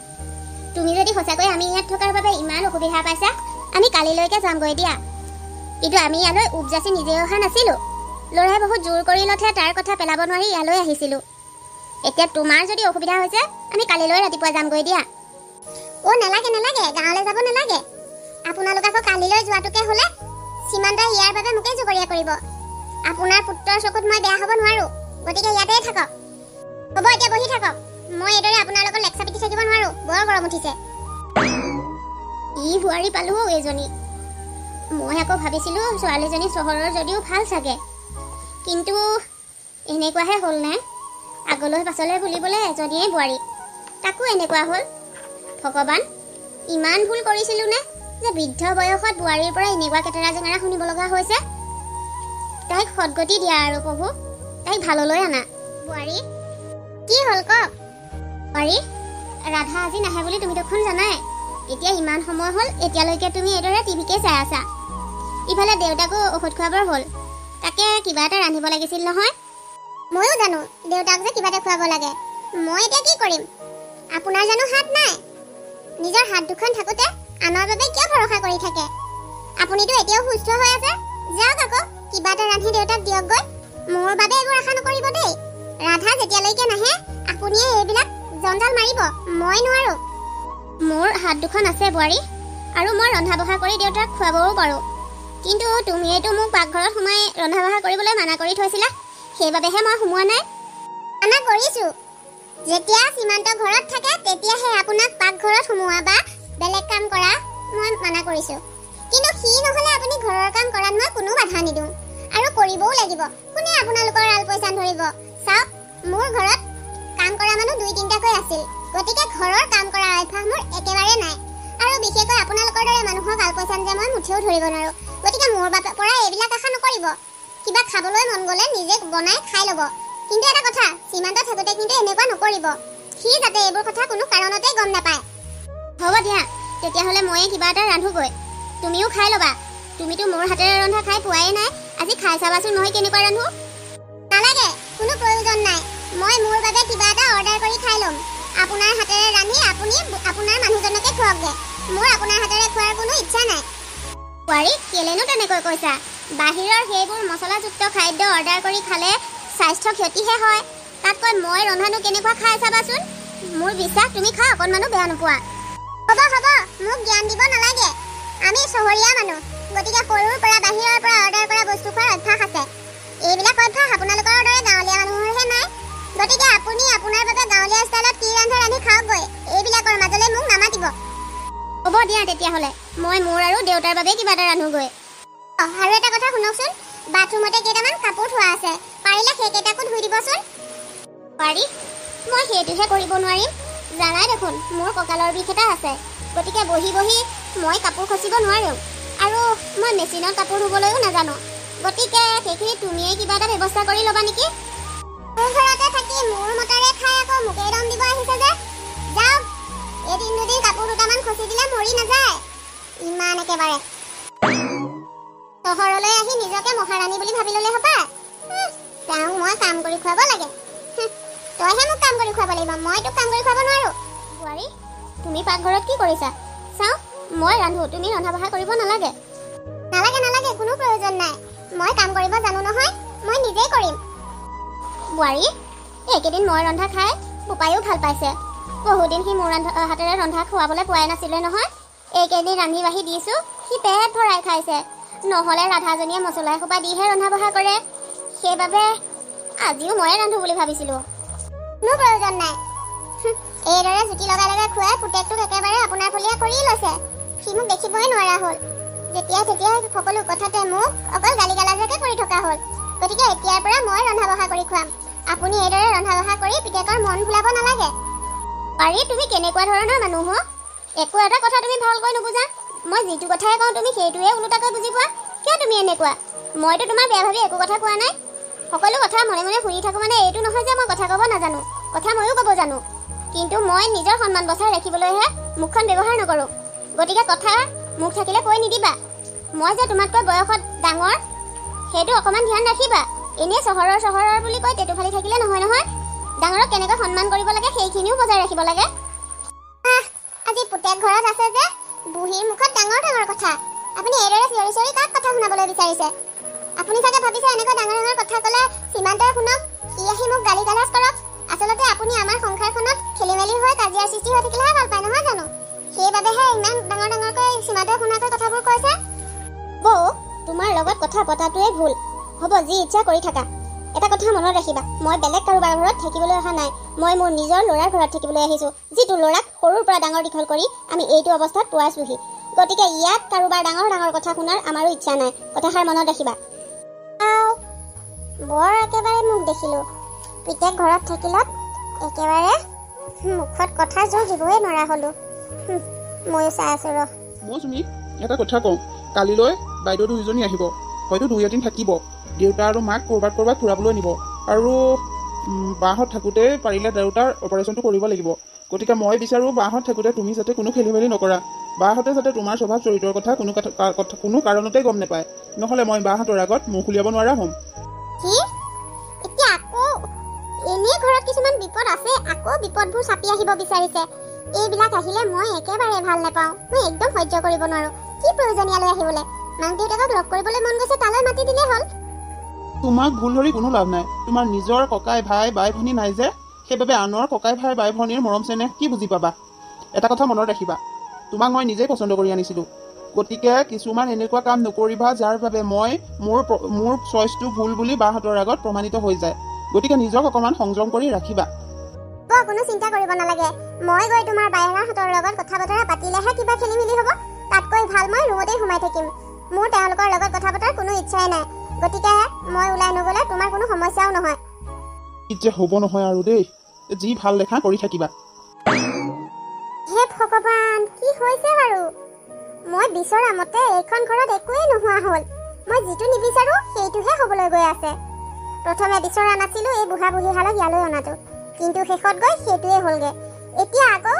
তুমি যদি সঁচাকৈ আমি ইয়াত থকাৰ বাবে ইমান অসুবিধা পাইছা আমি কালিলৈকে যামগৈ দিয়া কিন্তু আমি ইয়ালৈ উপজাচি নিজে অহা নাছিলো ল'ৰাই বহুত জোৰ কৰি লথে তাৰ কথা পেলাব নোৱাৰি ইয়ালৈ আহিছিলো এতিয়া তোমাৰ যদি অসুবিধা হৈছে আমি কালিলৈ ৰাতিপুৱা যামগৈ দিয়া নালাগে গাঁৱলৈ যাব নালাগে আপোনালোক আকৌ কালিলৈ যোৱাটোকে হ'লে সীমান্তই ইয়াৰ বাবে মোকে জগৰীয়া কৰিব আপোনাৰ পুত্ৰৰ চকুত মই বেয়া হ'ব নোৱাৰো গতিকে ইয়াতেই থাকক হ'ব এতিয়া বহি থাকক মই এইদৰে আপোনাৰ লগত লেকচা পিটি থাকিব নোৱাৰো বৰ গৰম উঠিছে ই বোৱাৰী পালো এইজনী মই আকৌ ভাবিছিলো ছোৱালীজনী চহৰৰ যদিও ভাল চাগে কিন্তু এনেকুৱাহে হ'ল নে আগলৈ পাছলৈ বুলিবলৈ এজনীয়ে বোৱাৰী তাকো এনেকুৱা হ'ল ভগৱান ইমান ভুল কৰিছিলো নে যে বৃদ্ধ বয়সত বোৱাৰীৰ পৰা এনেকুৱা কেটেৰা জেঙেৰা শুনিব লগা হৈছে তাইক সদগতি দিয়া আৰু প্ৰভু তাইক ভাললৈ আনা বোৱাৰী কি হ'ল কওক বোৱাৰী ৰাধা আজি নাহে বুলি তুমি দেখোন জানাই এতিয়া ইমান সময় হ'ল এতিয়ালৈকে তুমি এইদৰে টিভিকে চাই আছা ইফালে দেউতাকো ঔষধ খুৱাবৰ হ'ল তাকে কিবা এটা ৰান্ধিব লাগিছিল নহয় ময়ো জানো দেউতাক যে কিবা এটা খুৱাব লাগে মই এতিয়া কি কৰিম আপোনাৰ জানো হাত নাই নিজৰ হাত দুখন থাকোতে আনৰ বাবে কিয় ভৰসা কৰি থাকে আপুনিতো এতিয়াও সুস্থ হৈ আছে যাওক আকৌ কিবা এটা ৰান্ধি দেউতাক দিয়কগৈ মোৰ বাবে এইবোৰ আশা নকৰিব দেই ৰাধা যেতিয়ালৈকে নাহে আপুনিয়ে এইবিলাক জঞ্জাল মাৰিব মই নোৱাৰো মোৰ হাত দুখন আছে বোৱাৰী আৰু মই ৰন্ধা বঢ়া কৰি দেউতাক খুৱাবও পাৰোঁ কিন্তু তুমিয়েতো মোক পাকঘৰত সোমাই ৰন্ধা বঢ়া কৰিবলৈ মানা কৰি থৈছিলা সেইবাবেহে মই সোমোৱা নাই মানা কৰিছোঁ যেতিয়া সীমান্ত ঘৰত থাকে তেতিয়াহে আপোনাক পাকঘৰত সোমোৱা বা বেলেগ কাম কৰা মই মানা কৰিছোঁ কিন্তু সি নহ'লে আপুনি ঘৰৰ কাম কৰাত মই কোনো বাধা নিদিওঁ আৰু কৰিবও লাগিব কোনে আপোনালোকৰ আলপৈচান ধৰিব চাওক মোৰ ঘৰত কাম কৰা মানুহ 2-3টাকৈ আছিল গতিকে ঘৰৰ কাম কৰা অভ্যাস মোৰ একেবাৰে নাই আৰু বিশেষকৈ আপোনালোকৰ দৰে মানুহক আলপৈচান যে মই মুঠিও ধৰিব নোৱাৰো গতিকে মোৰ পৰা এইবিলাক আশা নকৰিব কিবা খাবলৈ মন গ'লে নিজে বনাই খাই ল'ব কিন্তু এটা কথা সীমান্ত থাকোঁতে কিন্তু এনেকুৱা নকৰিব সি যাতে এইবোৰ কথা কোনো কাৰণতে গম নাপায় হ'ব দিয়া তেতিয়াহ'লে ময়ে কিবা এটা ৰান্ধোগৈ তুমিও খাই ল'বা তুমিতো মোৰ হাতেৰে ৰন্ধা খাই পোৱাই নাই আজি খাই চাবাচোন মই কেনেকুৱা ৰান্ধো নালাগে কোনো প্ৰয়োজন নাই মই মোৰ বাবে কিবা এটা অৰ্ডাৰ কৰি খাই ল'ম আপোনাৰ হাতেৰে ৰান্ধি আপুনি আপোনাৰ মানুহজনকে খুৱাওকগে মোৰ আপোনাৰ হাতেৰে খোৱাৰ কোনো ইচ্ছা নাই বোৱাৰী কেলেনো তেনেকৈ কৈছা বাহিৰৰ সেইবোৰ মছলাযুক্ত খাদ্য অৰ্ডাৰ কৰি খালে স্বাস্থ্য ক্ষতিহে হয় তাতকৈ মই ৰন্ধানো কেনেকুৱা খাই চাবাচোন মোৰ বিশ্বাস তুমি খা অকণমানো বেয়া নোপোৱা। হ'ব হ'ব, মোক জ্ঞান দিব নালাগে। আমি চহৰীয়া মানুহ, গতিকে সৰুৰ পৰা বাহিৰৰ পৰা অৰ্ডাৰ কৰা বস্তু খোৱাৰ অভ্যাস আছে। এইবিলাক অভ্যাস আপোনালোকৰ দৰে গাঁৱলীয়া মানুহৰহে নাই। গতিকে আপুনি আপোনাৰ বাবে গাঁৱলীয়া ষ্টাইলত কি ৰান্ধি খাওকগৈ। এইবিলাকৰ মাজলৈ মোক নামাতিব। হ'ব দিয়া তেতিয়াহ'লে, মই মোৰ আৰু দেউতাৰ বাবে কিবা এটা ৰান্ধোগৈ। আৰু এটা কথা শুনকচোন, বাথৰুমতে কেইটামান কাপোৰ থোৱা আছে, পাৰিলে সেইকেইটাকো ধুই দিবচোন। পাৰি, মই সেইটোহে কৰিব নোৱাৰিম। জানাই দেখোন মোৰ কঁকালৰ বিষ এটা আছে, গতিকে বহি বহি মই কাপোৰ খচিব নোৱাৰোঁ। আৰু মই মেচিনত কাপোৰ ধুবলৈও নাজানো। গতিকে সেইখিনি তুমিয়েই কিবা এটা ব্যৱস্থা কৰি ল'বা নেকি? মোৰ ঘৰতে থাকি মোৰ মতাৰে খাই আকৌ মোকেই দম দিব আহিছে যে। যাওক, এদিন দুদিন কাপোৰ দুটামান খচি দিলে মৰি নাযায়। ইমান একেবাৰে চহৰলৈ আহি নিজকে মহাৰাণী বুলি ভাবি ল'লে হবা। তেওঁক মই কাম কৰি খুৱাব লাগে। তইহে মোক কাম কৰি খুৱাব লাগিব, মই তোক কাম কৰি খুৱাব নোৱাৰো। বোৱাৰী, তুমি পাকঘৰত কি কৰিছা? চাওঁ, মই ৰান্ধো, তুমি ৰন্ধা বঢ়া কৰিব নালাগে। নালাগে নালাগে, কোনো প্ৰয়োজন নাই। মই কাম কৰিব জানো নহয়, মই নিজেই কৰিম। বোৱাৰী, এইকেইদিন মই ৰন্ধা খাই বোপায়ো ভাল পাইছে। বহুদিন সি মোৰ হাতেৰে ৰন্ধা খুৱাবলৈ পোৱাই নাছিলে নহয়। এইকেইদিন ৰান্ধি বাঢ়ি দিছো, সি পেট ভৰাই খাইছে। নহ'লে ৰাধাজনীয়ে মছলা এসোপা দিহে ৰন্ধা বঢ়া কৰে। সেইবাবে আজিও ময়ে ৰান্ধো বুলি ভাবিছিলোঁ। কোনো প্ৰয়োজন নাই। এইদৰে জুতি লগাই লগাই খুৱাই পুতেকটোক একেবাৰে আপোনাৰ ফলীয়া কৰি লৈছে। সি মোক দেখিবই নোৱাৰা হ'ল। যেতিয়াই তেতিয়াই সকলো কথাতে মোক অকল গালি গালাজকে কৰি থকা হ'ল। গতিকে এতিয়াৰ পৰা মই ৰন্ধা বঢ়া কৰি খুৱাম। আপুনি এইদৰে ৰন্ধা বঢ়া কৰি পিতেকৰ মন ভুলাব নালাগে। পাৰি, তুমি কেনেকুৱা ধৰণৰ মানুহ হ? একো এটা কথা তুমি ভালকৈ নুবুজা। মই যিটো কথাই কওঁ তুমি সেইটোৱে ওলোটাকৈ বুজি পোৱা। কিয় তুমি এনেকুৱা? মইতো তোমাৰ বেয়া ভাবি একো কথা কোৱা নাই। সকলো কথা মনে মনে শুনি থাকো মানে এইটো নহয় যে মই কথা ক'ব নাজানো। কথা ময়ো ক'ব জানো, কিন্তু মই নিজৰ সন্মান বচাই ৰাখিবলৈহে মুখখন ব্যৱহাৰ নকৰোঁ। গতিকে কথা মুখ থাকিলে কৈ নিদিবা। মই যে তোমাতকৈ বয়সত ডাঙৰ সেইটো অকণমান ধ্যান ৰাখিবা। এনেই চহৰৰ বুলি কৈ টেটু ফালি থাকিলে নহয় নহয়। ডাঙৰক কেনেকৈ সন্মান কৰিব লাগে সেইখিনিও বজাই ৰাখিব লাগে। আজি পুতেক ঘৰত আছে যে বুঢ়ীৰ মুখত ডাঙৰ ডাঙৰ কথা। আপুনি এইদৰে চিঞৰি চিঞৰি কাক কথা শুনাবলৈ বিচাৰিছে? আপুনি চাগে ভাবিছে এনেকৈ ডাঙৰ ডাঙৰ কথা ক'লে সীমান্তই শুনক, সি আহি মোক গালি গালাজ কৰক। আচলতে আপুনি আমাৰ সংসাৰখনত খেলি মেলি হৈ কাজিয়াৰ সৃষ্টি হৈ থাকিলেহে ভাল পায়, নহয় জানো? সেইবাবেহে ইমান ডাঙৰ ডাঙৰকৈ সীমান্তই শুনাকৈ কথাবোৰ কৈছে। বৌ, তোমাৰ লগত কথা পতাটোৱে ভুল। হ'ব, যি ইচ্ছা কৰি থাকা। এটা কথা মনত ৰাখিবা, মই বেলেগ কাৰোবাৰ ঘৰত থাকিবলৈ অহা নাই। মই মোৰ নিজৰ ল'ৰাৰ ঘৰত থাকিবলৈ আহিছোঁ, যিটো ল'ৰাক সৰুৰ পৰা ডাঙৰ দীঘল কৰি আমি এইটো অৱস্থাত পোৱাইছোহি। গতিকে ইয়াত কাৰোবাৰ ডাঙৰ ডাঙৰ কথা শুনাৰ আমাৰো ইচ্ছা নাই। কথাষাৰ মনত ৰাখিবা। বৰ একেবাৰে মোক দেখিলোঁ। পিতেক ঘৰত থাকিলত একেবাৰে মুখত কথা জোৰ দিবই নোৱাৰা হ'লোঁ। ময়ো চাই আছোঁ ৰ। মই তুমি এটা কথা কওঁ, কালিলৈ বাইদেউ দুইজনী আহিব, হয়তো 2-3 থাকিব। দেউতা আৰু মাক ক'ৰবাত ফুৰাবলৈ নিব। আৰু বাহঁত থাকোঁতে পাৰিলে দেউতাৰ অপাৰেশ্যনটো কৰিব লাগিব। গতিকে মই বিচাৰোঁ বাহঁত থাকোঁতে তুমি যাতে কোনো খেলি মেলি নকৰা। বাহঁতে যাতে তোমাৰ স্বভাৱ চৰিত্ৰৰ কথা কোনো কাৰণতে গম নাপায়। নহ'লে মই বাহঁতৰ আগত মুখ উলিয়াব নোৱাৰা হ'ম। কি? এতিয়া আকৌ এনেই ঘৰত কিছুমান বিপদ আছে, আকৌ বিপদবোৰ চাপি আহিব বিচাৰিছে। এইবিলাক আহিলে মই একেবাৰে ভাল নাপাওঁ। মই একদম সহ্য কৰিব নোৱাৰোঁ। কি প্ৰয়োজন ইয়ালৈ আহিবলৈ? মাক দেউতাকক লগ কৰিবলৈ মন গৈছে, তালৈ মাতি দিলেই হ'ল। তোমাক ভুল ধৰি কোনো লাভ নাই। তোমাৰ নিজৰ ককাই ভাই বাই ভনী নাই যে, সেইবাবে আনৰ ককাই ভাই বাই ভনীৰ মৰম চেনেহ কি বুজি পাবা? এটা কথা মনত ৰাখিবা, তোমাক মই নিজেই পচন্দ কৰি আনিছিলোঁ। গতিকে কিছুমান এনেকুৱা কাম নকৰিবা যাৰ বাবে মোৰ চইচটো ভুল বুলি বাহঁতৰ আগত প্ৰমাণিত হৈ যায়। গতিকে নিজক অকণমান সংযম কৰি ৰাখিবা। কোনো চিন্তা কৰিব নালাগে। মই গৈ তোমাৰ বাইহাহঁতৰ লগত কথা বতৰা পাতিলেহে কিবা খেলি মেলি হ'ব। তাতকৈ ভাল মই ৰুমতেই সোমাই থাকিম। মোৰ তেওঁলোকৰ লগত কথা পতাৰ কোনো ইচ্ছাই নাই। গতিকে মই ওলাই নগ'লে তোমাৰ কোনো সমস্যাও নহয়। যে হ'ব নহয় আৰু দেই, যি ভাল দেখা কৰি থাকিবা। হে ভগৱান, কি হৈছে বাৰু? মই বিচৰা মতে এইখন ঘৰত একোৱেই নোহোৱা হ'ল। মই যিটো নিবিচাৰোঁ সেইটোহে হ'বলৈ গৈ আছে। প্ৰথমে বিচৰা নাছিলোঁ এই বুঢ়া বুঢ়ীহালক ইয়ালৈ অনাটো, কিন্তু শেষত গৈ সেইটোৱে হ'লগৈ। এতিয়া আকৌ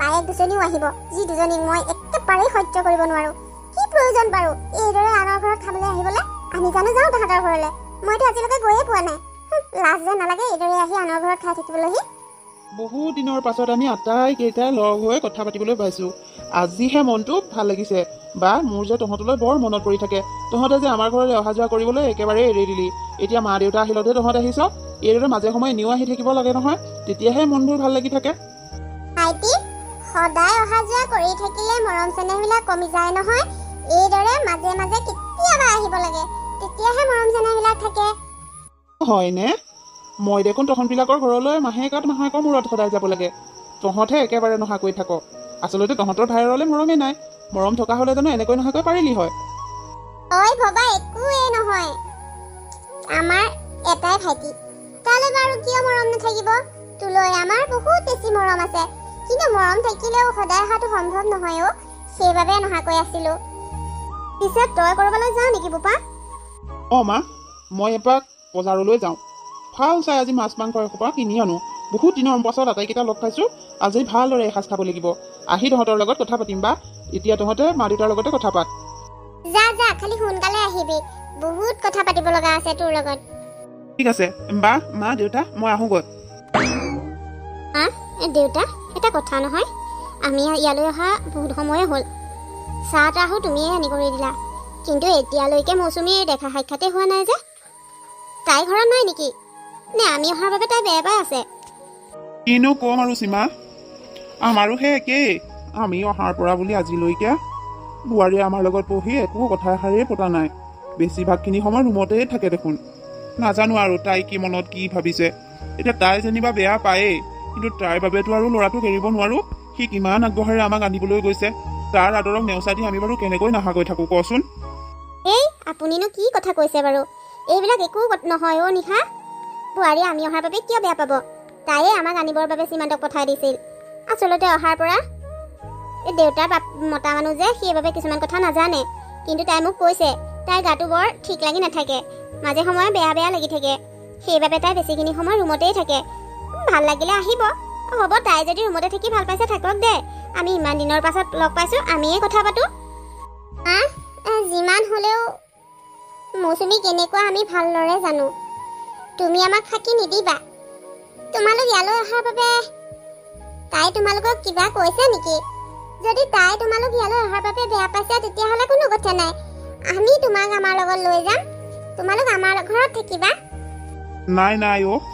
বায়েক দুজনীও আহিব, যি দুজনীক মই একেবাৰেই সহ্য কৰিব নোৱাৰোঁ। কি প্ৰয়োজন বাৰু এইদৰে আনৰ ঘৰত খাবলৈ আহিবলৈ? আমি জানো যাওঁ তাহাঁতৰ ঘৰলৈ? মইতো আজিলৈকে গৈয়ে পোৱা নাই। লাজ যে নালাগে এইদৰে আহি আনৰ ঘৰত খাই থাকিবলৈহি? বহু দিনৰ পাছত আমি আটাইকেইটা লগ হৈ কথা পাতিবলৈ পাইছোঁ। আজিহে মনটো ভাল লাগিছে। বা মোৰ যে তহঁতলৈ বৰ মনত পৰি থাকে। তহঁতে যে আমাৰ ঘৰলৈ অহা যোৱা কৰিবলৈ একেবাৰে এৰি দিলি। এতিয়া মা দেউতা আহিলতহে তহঁত আহিছ। এইদৰে মাজে সময়ে এনেও আহি থাকিব লাগে নহয়। তেতিয়াহে মনবোৰ ভাল লাগি থাকে। ভাইটি, সদায় অহা যোৱা কৰি থাকিলে মৰম চেনেহবিলাক কমি যায় নহয়। এইদৰে মাজে মাজে কেতিয়াবা আহিব লাগে, তেতিয়াহে মৰম চেনেহবিলাক থাকে। হয়নে? মই দেখোন তহঁতবিলাকৰ ঘৰলৈ মাহেকত মাহেকৰ মূৰত সদায় যাব লাগে। তহঁতহে একেবাৰে নহাকৈ থাক। আচলতে তহঁতৰ ভাইৰলৈ মৰমেই নাই। মৰম থকা হ'লে জানো এনেকৈ নহাকৈ পাৰিলি হয়? তই ভবা একোৱেই নহয়। আমাৰ এটাই ভাইটি, তালৈ বাৰু কিয় মৰম নাথাকিব? তোলৈ আমাৰ বহুত বেছি মৰম আছে, কিন্তু মৰম থাকিলেও সদায় অহাটো সম্ভৱ নহয় অ', সেইবাবে নহাকৈ আছিলো। পিছে তই কৰবালৈ যাওঁ নেকি বোপা? অঁ মা, মই এপাক বজাৰলৈ যাওঁ। ভাল চাই আজি মাছ মাংস এসোপা কিনি আনো। বহুত দিনৰ পাছত আটাইকেইটা লগ পাইছোঁ। আজি ভালদৰে এসাঁজ খাব লাগিব। আহি তহঁতৰ লগত কথা পাতিম বা। এতিয়া তহঁতে মা দেউতাৰ লগতে কথা পাত। যা যা, খালি সোনকালে আহিবি, বহুত কথা পাতিব লগা আছে তোৰ লগত। ঠিক আছে বা, মা দেউতা, মই আহোঁগৈ। দেউতা, এটা কথা নহয়, আমি ইয়ালৈ অহা বহুত সময়ে হ'ল। চাহ তাহো তুমিয়ে আনি কৰি দিলা, কিন্তু এতিয়ালৈকে মৌচুমীৰ দেখা সাক্ষাতে হোৱা নাই যে। তাই ঘৰত নাই নেকি? নে আমি অহাৰ বাবে তাই বেয়া পাই আছে? কিনো ক'ম আৰু সীমা, আমাৰো সেই একেই। আমি অহাৰ পৰা বুলি আজিলৈকে বোৱাৰীয়ে আমাৰ লগত বহি একো কথা এষাৰেই পতা নাই। বেছিভাগখিনি সময় ৰুমতেই থাকে দেখোন। নাজানো আৰু তাই কি মনত কি ভাবিছে। এতিয়া তাই যেনিবা বেয়া পায়েই, কিন্তু তাইৰ বাবেতো আৰু ল'ৰাটোক এৰিব নোৱাৰো। সি কিমান আগবঢ়াৰে আমাক আনিবলৈ গৈছে। তাৰ আদৰক নেওচা দি আমি বাৰু কেনেকৈ নাহাকৈ থাকো কচোন? এই আপুনিনো কি কথা কৈছে বাৰু? এইবিলাক একো নহয় অ' নিশা। বোৱাৰীয়ে আমি অহাৰ বাবে কিয় বেয়া পাব? তাইয়ে আমাক আনিবৰ বাবে সীমান্তক পঠাই দিছিল। আচলতে অহাৰ পৰা দেউতাৰ মতা মানুহ যে, সেইবাবে কিছুমান কথা নাজানে। কিন্তু তাই মোক কৈছে তাইৰ গাটো বৰ ঠিক লাগি নাথাকে, মাজে সময়ে বেয়া বেয়া লাগি থাকে। সেইবাবে তাই বেছিখিনি সময় ৰুমতেই থাকে। ভাল লাগিলে আহিব। হ'ব, তাই যদি ৰুমতে থাকি ভাল পাইছে থাকক দে। আমি ইমান দিনৰ পাছত লগ পাইছো, আমিয়ে কথা পাতো। যিমান হ'লেও মৌচুমী কেনেকুৱা আমি ভালদৰে জানো। তুমি আমাক ফাঁকি নিদিবা। তোমালোক ইয়ালৈ অহাৰ বাবে তাই তোমালোকক কিবা কৈছে নেকি? যদি তাই তোমালোক ইয়ালৈ অহাৰ বাবে বেয়া পাইছে, তেতিয়াহ'লে কোনো কথা নাই। আমি তোমাক আমাৰ লগত লৈ যাম, তোমালোক আমাৰ ঘৰত থাকিবা। নাই নাই অ',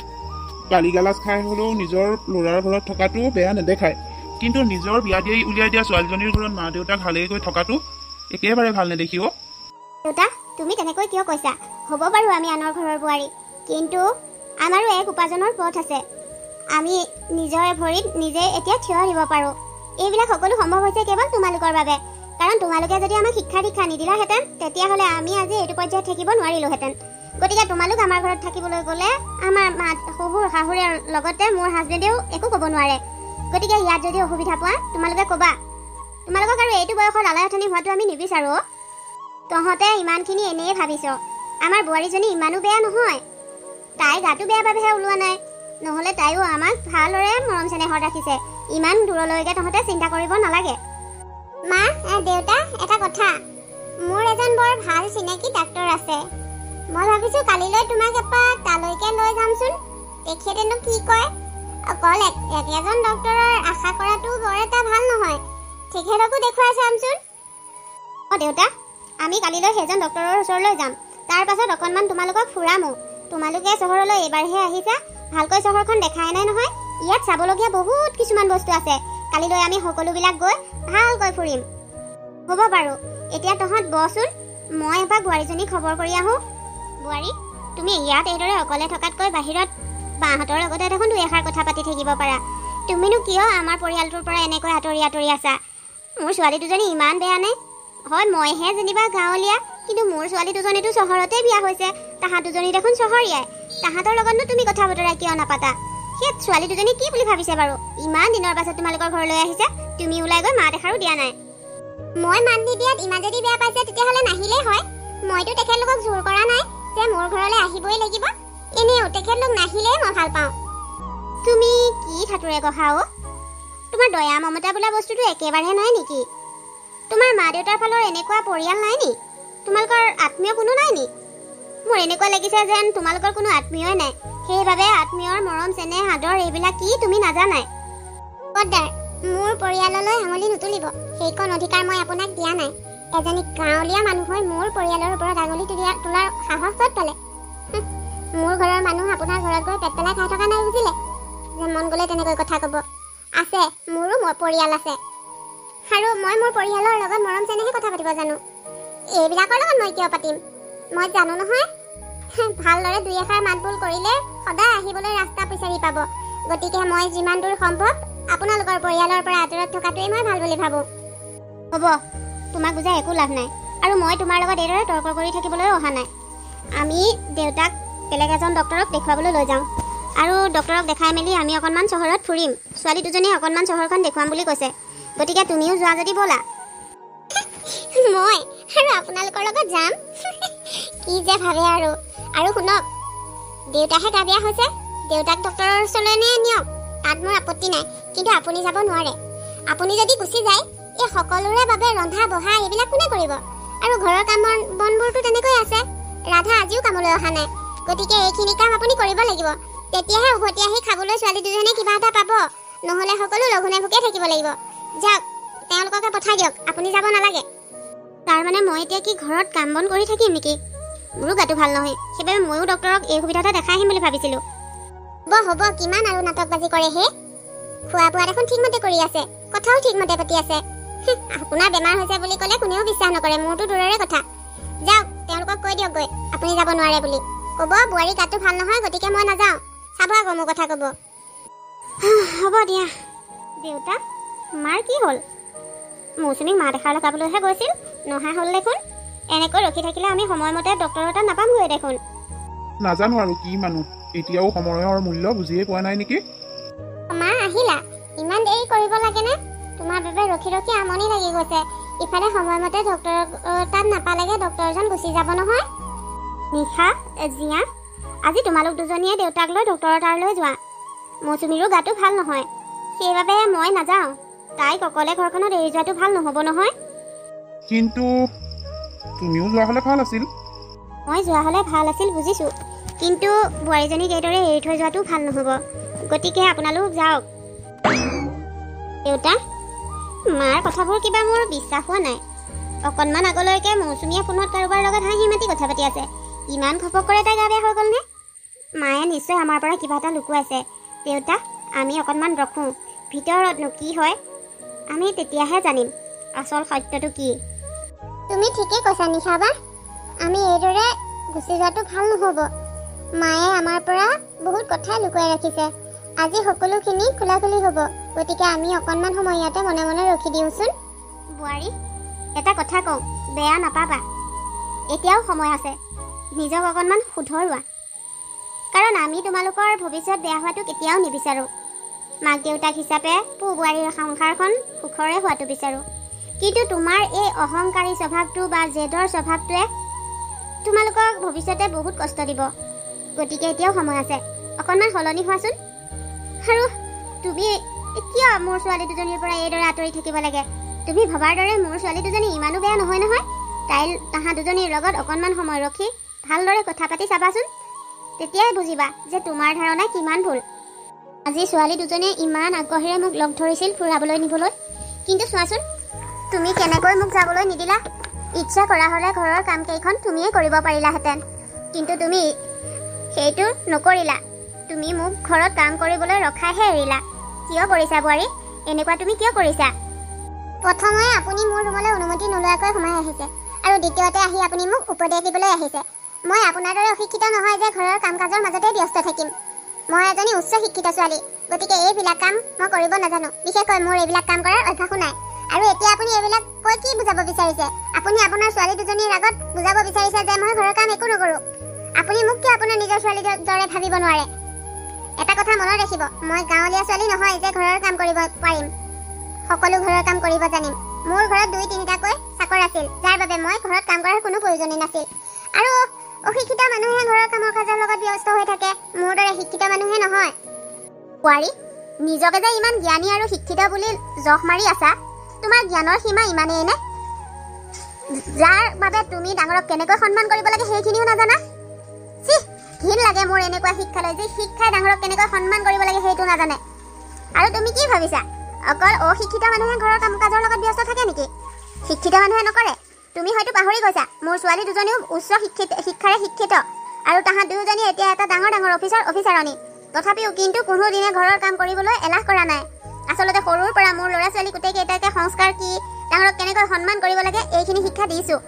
গালি গালাজ খাই হ'লেও নিজৰ ল'ৰাৰ ঘৰত থকাটো বেয়া নেদেখায়। কিন্তু নিজৰ বিয়া দি উলিয়াই দিয়া ছোৱালীজনীৰ ঘৰত মা দেউতাক ভালেই গৈ থকাটো একেবাৰে ভাল নেদেখি অ'। দেউতা, তুমি তেনেকৈ কিয় কৈছা? হ'ব বাৰু আমি আনৰ ঘৰৰ বোৱাৰী, কিন্তু আমাৰো এক উপাৰ্জনৰ পথ আছে। আমি নিজৰ ভৰিত নিজে এতিয়া থিয় দিব পাৰোঁ। এইবিলাক সকলো সম্ভৱ হৈছে কেৱল তোমালোকৰ বাবে। কাৰণ তোমালোকে যদি আমাক শিক্ষা দীক্ষা নিদিলাহেঁতেন, তেতিয়াহ'লে আমি আজি এইটো পৰ্যায়ত থাকিব নোৱাৰিলোহেঁতেন। গতিকে তোমালোক আমাৰ ঘৰত থাকিবলৈ গ'লে আমাৰ শহুৰ শাহুৰৰ লগতে মোৰ হাজবেণ্ডেও একো ক'ব নোৱাৰে। গতিকে ইয়াত যদি অসুবিধা পোৱা তোমালোকে ক'বা। তোমালোকক আৰু এইটো বয়সত আলাহঠনি হোৱাটো আমি নিবিচাৰোঁ। তহঁতে ইমানখিনি এনেই ভাবিছ। আমাৰ বোৱাৰীজনী ইমানো বেয়া নহয়। তাই গাটো বেয়া বাবেহে ওলোৱা নাই, নহ'লে তাইও আমাক ভালদৰে মৰম চেনেহত ৰাখিছে। ইমান দূৰলৈকে তহঁতে চিন্তা কৰিব নালাগে। মা, দেউতা, এটা কথা, মোৰ এজন বৰ ভাল চিনাকি ডাক্তৰ আছে। মই ভাবিছোঁ কালিলৈ তোমাক এপাক তালৈকে লৈ যামচোন। তেখেতেনো কি কয়? অকল একেজন ডক্তৰৰ আশা কৰাটো বৰ এটা ভাল নহয়। তেখেতকো দেখুৱাই চামচোন। অঁ দেউতা, আমি কালিলৈ সেইজন ডক্তৰৰ ওচৰলৈ যাম। তাৰ পাছত অকণমান তোমালোকক ফুৰামো। তোমালোকে চহৰলৈ এইবাৰহে আহিছা, ভালকৈ চহৰখন দেখাই নাই নহয়। ইয়াত চাবলগীয়া বহুত কিছুমান বস্তু আছে। কালিলৈ আমি সকলোবিলাক গৈ ভালকৈ ফুৰিম। হ'ব বাৰু, এতিয়া তহঁত বচোন, মই এপাক বোৱাৰীজনীক খবৰ কৰি আহোঁ। বোৱাৰী, তুমি ইয়াত এইদৰে অকলে থকাতকৈ বাহিৰত বাহঁতৰ লগতে দেখোন দুই এষাৰ কথা পাতি থাকিব পাৰা। তুমিনো কিয় আমাৰ পৰিয়ালটোৰ পৰা এনেকৈ আঁতৰি আঁতৰি আছা? মোৰ ছোৱালী দুজনী ইমান বেয়া নে? হয়, মইহে যেনিবা গাঁৱলীয়া, কিন্তু মোৰ ছোৱালী দুজনীতো চহৰতে বিয়া হৈছে। তাহাঁত দুজনী দেখোন চহৰীয়াই। তাহাঁতৰ লগতনো তুমি কথা বতৰা কিয় নাপাতা? সেই ছোৱালী দুজনী কি বুলি ভাবিছে বাৰু? ইমান দিনৰ পাছত তোমালোকৰ ঘৰলৈ আহিছে, তুমি ওলাই গৈ মাত এষাৰো দিয়া নাই। মই মাত নিদিয়াত ইমান যদি বেয়া পাইছে, তেতিয়াহ'লে নাহিলেই হয়। মইতো তেখেতলোকক জোৰ কৰা নাই যে মোৰ ঘৰলৈ আহিবই লাগিব। এনেও তেখেতলোক নাহিলেই মই ভাল পাওঁ। তুমি কি ঠাটুৰে কহা অ'? তোমাৰ দয়া মমতা বোলা বস্তুটো একেবাৰে নাই নেকি? তোমাৰ মা দেউতাৰ ফালৰ এনেকুৱা পৰিয়াল নাই নি? তোমালোকৰ আত্মীয় কোনো নাই নি? মোৰ এনেকুৱা লাগিছে যেন তোমালোকৰ কোনো আত্মীয়ই নাই। সেইবাবে আত্মীয়ৰ মৰম চেনেহ আদৰ এইবিলাক কি তুমি নাজানাই? পদ্মাৰ, মোৰ পৰিয়াললৈ আঙুলি নুতুলিব। সেইকণ অধিকাৰ মই আপোনাক দিয়া নাই। এজনী গাঁৱলীয়া মানুহ হৈ মোৰ পৰিয়ালৰ ওপৰত আঙুলি তোলাৰ সাহস ক'ত পালে? মোৰ ঘৰৰ মানুহ আপোনাৰ ঘৰত গৈ পেট পেলাই খাই থকা নাই বুজিলে? যে মন গ'লে তেনেকৈ কথা ক'ব। আছে, মোৰো পৰিয়াল আছে, আৰু মই মোৰ পৰিয়ালৰ লগত মৰম চেনেহে কথা পাতিব জানো। এইবিলাকৰ লগত মই কিয় পাতিম? মই জানো নহয়, ভালদৰে দুই এষাৰ মাত বোল কৰিলে সদায় আহিবলৈ ৰাস্তা বিচাৰি পাব। গতিকে মই যিমান দূৰ সম্ভৱ আপোনালোকৰ পৰিয়ালৰ পৰা আঁতৰত থকাটোৱেই মই ভাল বুলি ভাবোঁ। হ'ব, তোমাক বুজাই একো লাভ নাই, আৰু মই তোমাৰ লগত এইদৰে তৰ্ক কৰি থাকিবলৈ অহা নাই। আমি দেউতাক বেলেগ এজন ডক্তৰক দেখুৱাবলৈ লৈ যাওঁ, আৰু ডক্তৰক দেখাই মেলি আমি অকণমান চহৰত ফুৰিম। ছোৱালী দুজনীয়ে অকণমান চহৰখন দেখুৱাম বুলি কৈছে, গতিকে তুমিও যোৱা যদি ব'লা। মই আৰু আপোনালোকৰ লগত যাম? কি যে ভাবে আৰু শুনক, দেউতাহে গা বেয়া হৈছে, দেউতাক ডক্তৰৰ ওচৰলৈ নিয়ক, তাত মোৰ আপত্তি নাই, কিন্তু আপুনি যাব নোৱাৰে। আপুনি যদি গুচি যায়, এই সকলোৰে বাবে ৰন্ধা বঢ়া এইবিলাক কোনে কৰিব? আৰু ঘৰৰ কাম বনবোৰতো তেনেকৈ আছে। ৰাধা আজিও কামলৈ অহা নাই, গতিকে এইখিনি কাম আপুনি কৰিব লাগিব। তেতিয়াহে উভতি আহি খাবলৈ ছোৱালী দুজনীয়ে কিবা এটা পাব, নহ'লে সকলো লঘোণে ভোকে থাকিব লাগিব। যাওক, তেওঁলোককে পঠাই দিয়ক, আপুনি যাব নালাগে। তাৰমানে মই এতিয়া কি ঘৰত কাম বন কৰি থাকিম নেকি? মোৰো গাটো ভাল নহয়, সেইবাবে ময়ো ডক্তৰক এই সুবিধাতে দেখাই আহিম বুলি ভাবিছিলোঁ। হ'ব, কিমান আৰু নাটকবাজি কৰে হে? খোৱা বোৱা দেখোন ঠিকমতে কৰি আছে, কথাও ঠিকমতে পাতি আছে। আপোনাৰ বেমাৰ হৈছে বুলি ক'লে কোনেও বিশ্বাস নকৰে, মোৰতো দূৰৰে কথা। যাওক, তেওঁলোকক কৈ দিয়কগৈ আপুনি যাব নোৱাৰে বুলি। ক'ব বোৱাৰী গাটো ভাল নহয়, গতিকে মই নাযাওঁ। চাব আকৌ মোৰ কথা ক'ব। হ'ব দিয়া। দেউতা, মাৰ কি হ'ল? মৌচুমীক মা দেখাৰ লগাবলৈহে গৈছিল, নহা হ'ল দেখোন। এনেকৈ ৰখি থাকিলে আমি সময়মতে ডক্তৰৰ তাত নাপামগৈ দেখোন। নাজানো আৰু কি মানুহ, এতিয়াও সময়ৰ মূল্য বুজিয়ে পোৱা নাই নেকি? মা আহিলা? ইমান দেৰি কৰিব লাগেনে? তোমাৰ বাবে ৰখি ৰখি আমনি লাগি গৈছে। ইফালে সময়মতে ডক্তৰৰ তাত নাপালেগে ডক্তৰজন গুচি যাব নহয়। নিশা, জিয়া, আজি তোমালোক দুজনীয়ে দেউতাক লৈ ডক্তৰৰ তালৈ যোৱা। মৌচুমীৰো গাটো ভাল নহয়, সেইবাবে মই নাযাওঁ। তাইক অকলে ঘৰখনত এৰি যোৱাটো ভাল নহ'ব নহয়। কিন্তু তুমিও যোৱা হ'লে ভাল আছিল। মই যোৱা হ'লে ভাল আছিল বুজিছোঁ, কিন্তু বোৱাৰীজনীক এইদৰে এৰি থৈ যোৱাটো ভাল নহ'ব। গতিকে আপোনালোক যাওক। দেউতা, মাৰ কথাবোৰ কিবা মোৰ বিশ্বাস হোৱা নাই। অকণমান আগলৈকে মৌচুমীয়ে ফোনত কাৰোবাৰ লগত হাঁহি মাতি কথা পাতি আছে, ইমান ঘপকৰে তাই গা বেয়া হৈ গ'লনে? মায়ে নিশ্চয় আমাৰ পৰা কিবা এটা লুকুৱাইছে। দেউতা, আমি অকণমান ৰখোঁ, ভিতৰতনো কি হয় আমি তেতিয়াহে জানিম আচল সত্যটো কি। তুমি ঠিকেই কৈছা নিশা বা, আমি এইদৰে গুচি যোৱাটো ভাল নহ'ব। মায়ে আমাৰ পৰা বহুত কথাই লুকুৱাই ৰাখিছে, আজি সকলোখিনি খোলাখুলি হ'ব। গতিকে আমি অকণমান সময় ইয়াতে মনে মনে ৰখি দিওঁচোন। বোৱাৰী, এটা কথা কওঁ, বেয়া নাপাবা, এতিয়াও সময় আছে, নিজক অকণমান শুধৰোৱা। কাৰণ আমি তোমালোকৰ ভৱিষ্যত বেয়া হোৱাটো কেতিয়াও নিবিচাৰোঁ। মাক দেউতাক হিচাপে পু বোৱাৰীৰ সংসাৰখন সুখৰে হোৱাটো বিচাৰোঁ। কিন্তু তোমাৰ এই অহংকাৰী স্বভাৱটো বা জেদৰ স্বভাৱটোৱে তোমালোকক ভৱিষ্যতে বহুত কষ্ট দিব। গতিকে এতিয়াও সময় আছে, অকণমান সলনি হোৱাচোন। আৰু তুমি কিয় মোৰ ছোৱালী দুজনীৰ পৰা এইদৰে আঁতৰি থাকিব লাগে? তুমি ভবাৰ দৰে মোৰ ছোৱালী দুজনী ইমানো বেয়া নহয় নহয়। তাহাঁ দুজনীৰ লগত অকণমান সময় ৰখি ভালদৰে কথা পাতি চাবাচোন, তেতিয়াই বুজিবা যে তোমাৰ ধাৰণা কিমান ভুল। আজি ছোৱালী দুজনীয়ে ইমান আগ্ৰহেৰে মোক লগ ধৰিছিল ফুৰাবলৈ নিবলৈ, কিন্তু চোৱাচোন তুমি কেনেকৈ মোক যাবলৈ নিদিলা। ইচ্ছা কৰা হ'লে ঘৰৰ কামকেইখন তুমিয়ে কৰিব পাৰিলাহেঁতেন, কিন্তু তুমি সেইটো নকৰিলা। তুমি মোক ঘৰত কাম কৰিবলৈ ৰখাইহে এৰিলা। কিয় কৰিছা বোৱাৰী? এনেকুৱা তুমি কিয় কৰিছা? প্ৰথমে আপুনি মোৰ ৰুমলৈ অনুমতি নোলোৱাকৈ সোমাই আহিছে, আৰু দ্বিতীয়তে আহি আপুনি মোক উপদেশ দিবলৈ আহিছে। মই আপোনাৰ দৰে অশিক্ষিত নহয় যে ঘৰৰ কাম কাজৰ মাজতে ব্যস্ত থাকিম। মই এজনী উচ্চ শিক্ষিত ছোৱালী, গতিকে এইবিলাক কাম মই কৰিব নাজানো। বিশেষকৈ মোৰ এইবিলাক কাম কৰাৰ অভ্যাসো নাই। আৰু এতিয়া আপুনি এইবিলাক কৈ কি বুজাব বিচাৰিছে? আপুনি আপোনাৰ ছোৱালী দুজনীৰ আগত বুজাব বিচাৰিছে যে মই ঘৰৰ কাম একো নকৰোঁ। আপুনি মোক কিয় আপোনাৰ নিজৰ ছোৱালীৰ দৰে ভাবিব নোৱাৰে? এটা কথা মনত ৰাখিব, মই গাঁৱলীয়া ছোৱালী নহয় যে ঘৰৰ কাম কৰিব পাৰিম, সকলো ঘৰৰ কাম কৰিব জানিম। মোৰ ঘৰত 2-3টাকৈ চাকৰ আছিল, যাৰ বাবে মই ঘৰত কাম কৰাৰ কোনো প্ৰয়োজনেই নাছিল। আৰু অশিক্ষিত মানুহে ঘৰৰ কামৰ কাজৰ লগত ব্যস্ত হৈ থাকে, মোৰ দৰে শিক্ষিত মানুহে নহয়। বোৱাৰী, নিজকে যে ইমান জ্ঞানী আৰু শিক্ষিত বুলি জখ মাৰি আছা, তোমাৰ জ্ঞানৰ সীমা ইমানেই নে? যাৰ বাবে তুমি ডাঙৰক কেনেকৈ সন্মান কৰিব লাগে সেইখিনিও নাজানা? ঘিণ লাগে মোৰ এনেকুৱা শিক্ষালৈ যি শিক্ষাই ডাঙৰক কেনেকৈ সন্মান কৰিব লাগে সেইটো নাজানে। আৰু তুমি কি ভাবিছা অকল অশিক্ষিত মানুহে ঘৰৰ কাম কাজৰ লগত ব্যস্ত থাকে নেকি? শিক্ষিত মানুহে নকৰে। তুমি হয়তো পাহৰি গৈছা, মোৰ ছোৱালী দুজনীও উচ্চ শিক্ষাৰে শিক্ষিত, আৰু তাহাঁ দুয়োজনী এতিয়া এটা ডাঙৰ অফিচাৰণী। তথাপিও কিন্তু কোনোদিনে ঘৰৰ কাম কৰিবলৈ এলাহ কৰা নাই। আচলতে সৰুৰ পৰা মোৰ ল'ৰা ছোৱালী গোটেইকেইটাকে সংস্কাৰ কি, ডাঙৰক কেনেকৈ সন্মান কৰিব লাগে এইখিনি শিক্ষা দিছোঁ।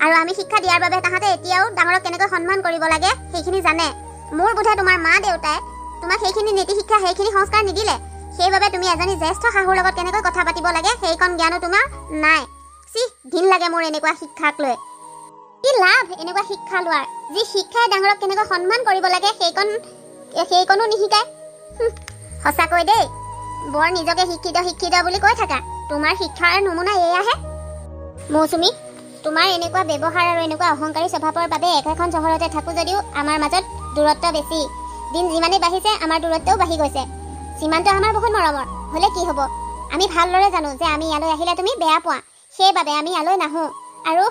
আৰু আমি শিক্ষা দিয়াৰ বাবে তাহাঁতে এতিয়াও ডাঙৰক কেনেকৈ সন্মান কৰিব লাগে সেইখিনি জানে। মোৰ বোধে তোমাৰ মা দেউতাই তোমাক সেইখিনি নীতি শিক্ষা সেইখিনি সংস্কাৰ নিদিলে। সেইবাবে তুমি এজনী জ্যেষ্ঠ শাহুৰ লগত কেনেকৈ কথা পাতিব লাগে সেইকণ জ্ঞানো তোমাৰ নাই। ঘিণ লাগে মোৰ এনেকুৱা শিক্ষাক লৈ। কি লাভ এনেকুৱা শিক্ষা লোৱাৰ, যি শিক্ষাই ডাঙৰক কেনেকৈ সন্মান কৰিব লাগে সেইকণো নিশিকায়। সঁচাকৈ দেই, বৰ নিজকে শিক্ষিত বুলি কৈ থাকা। তোমাৰ শিক্ষাৰ নমুনা এয়াহে। মৌচুমী, তোমাৰ এনেকুৱা ব্যৱহাৰ আৰু এনেকুৱা অহংকাৰী স্বভাৱৰ বাবে একেখন চহৰতে থাকোঁ যদিও আমাৰ মাজত দূৰত্ব বেছি। দিন যিমানেই বাঢ়িছে আমাৰ দূৰত্বও বাঢ়ি গৈছে। সীমান্ত আমাৰ বহুত মৰমৰ, হ'লে কি হ'ব? আমি ভালদৰে জানো যে আমি ইয়ালৈ আহিলে তুমি বেয়া পোৱা, সেইবাবে আমি ইয়ালৈ নাহোঁ। আৰু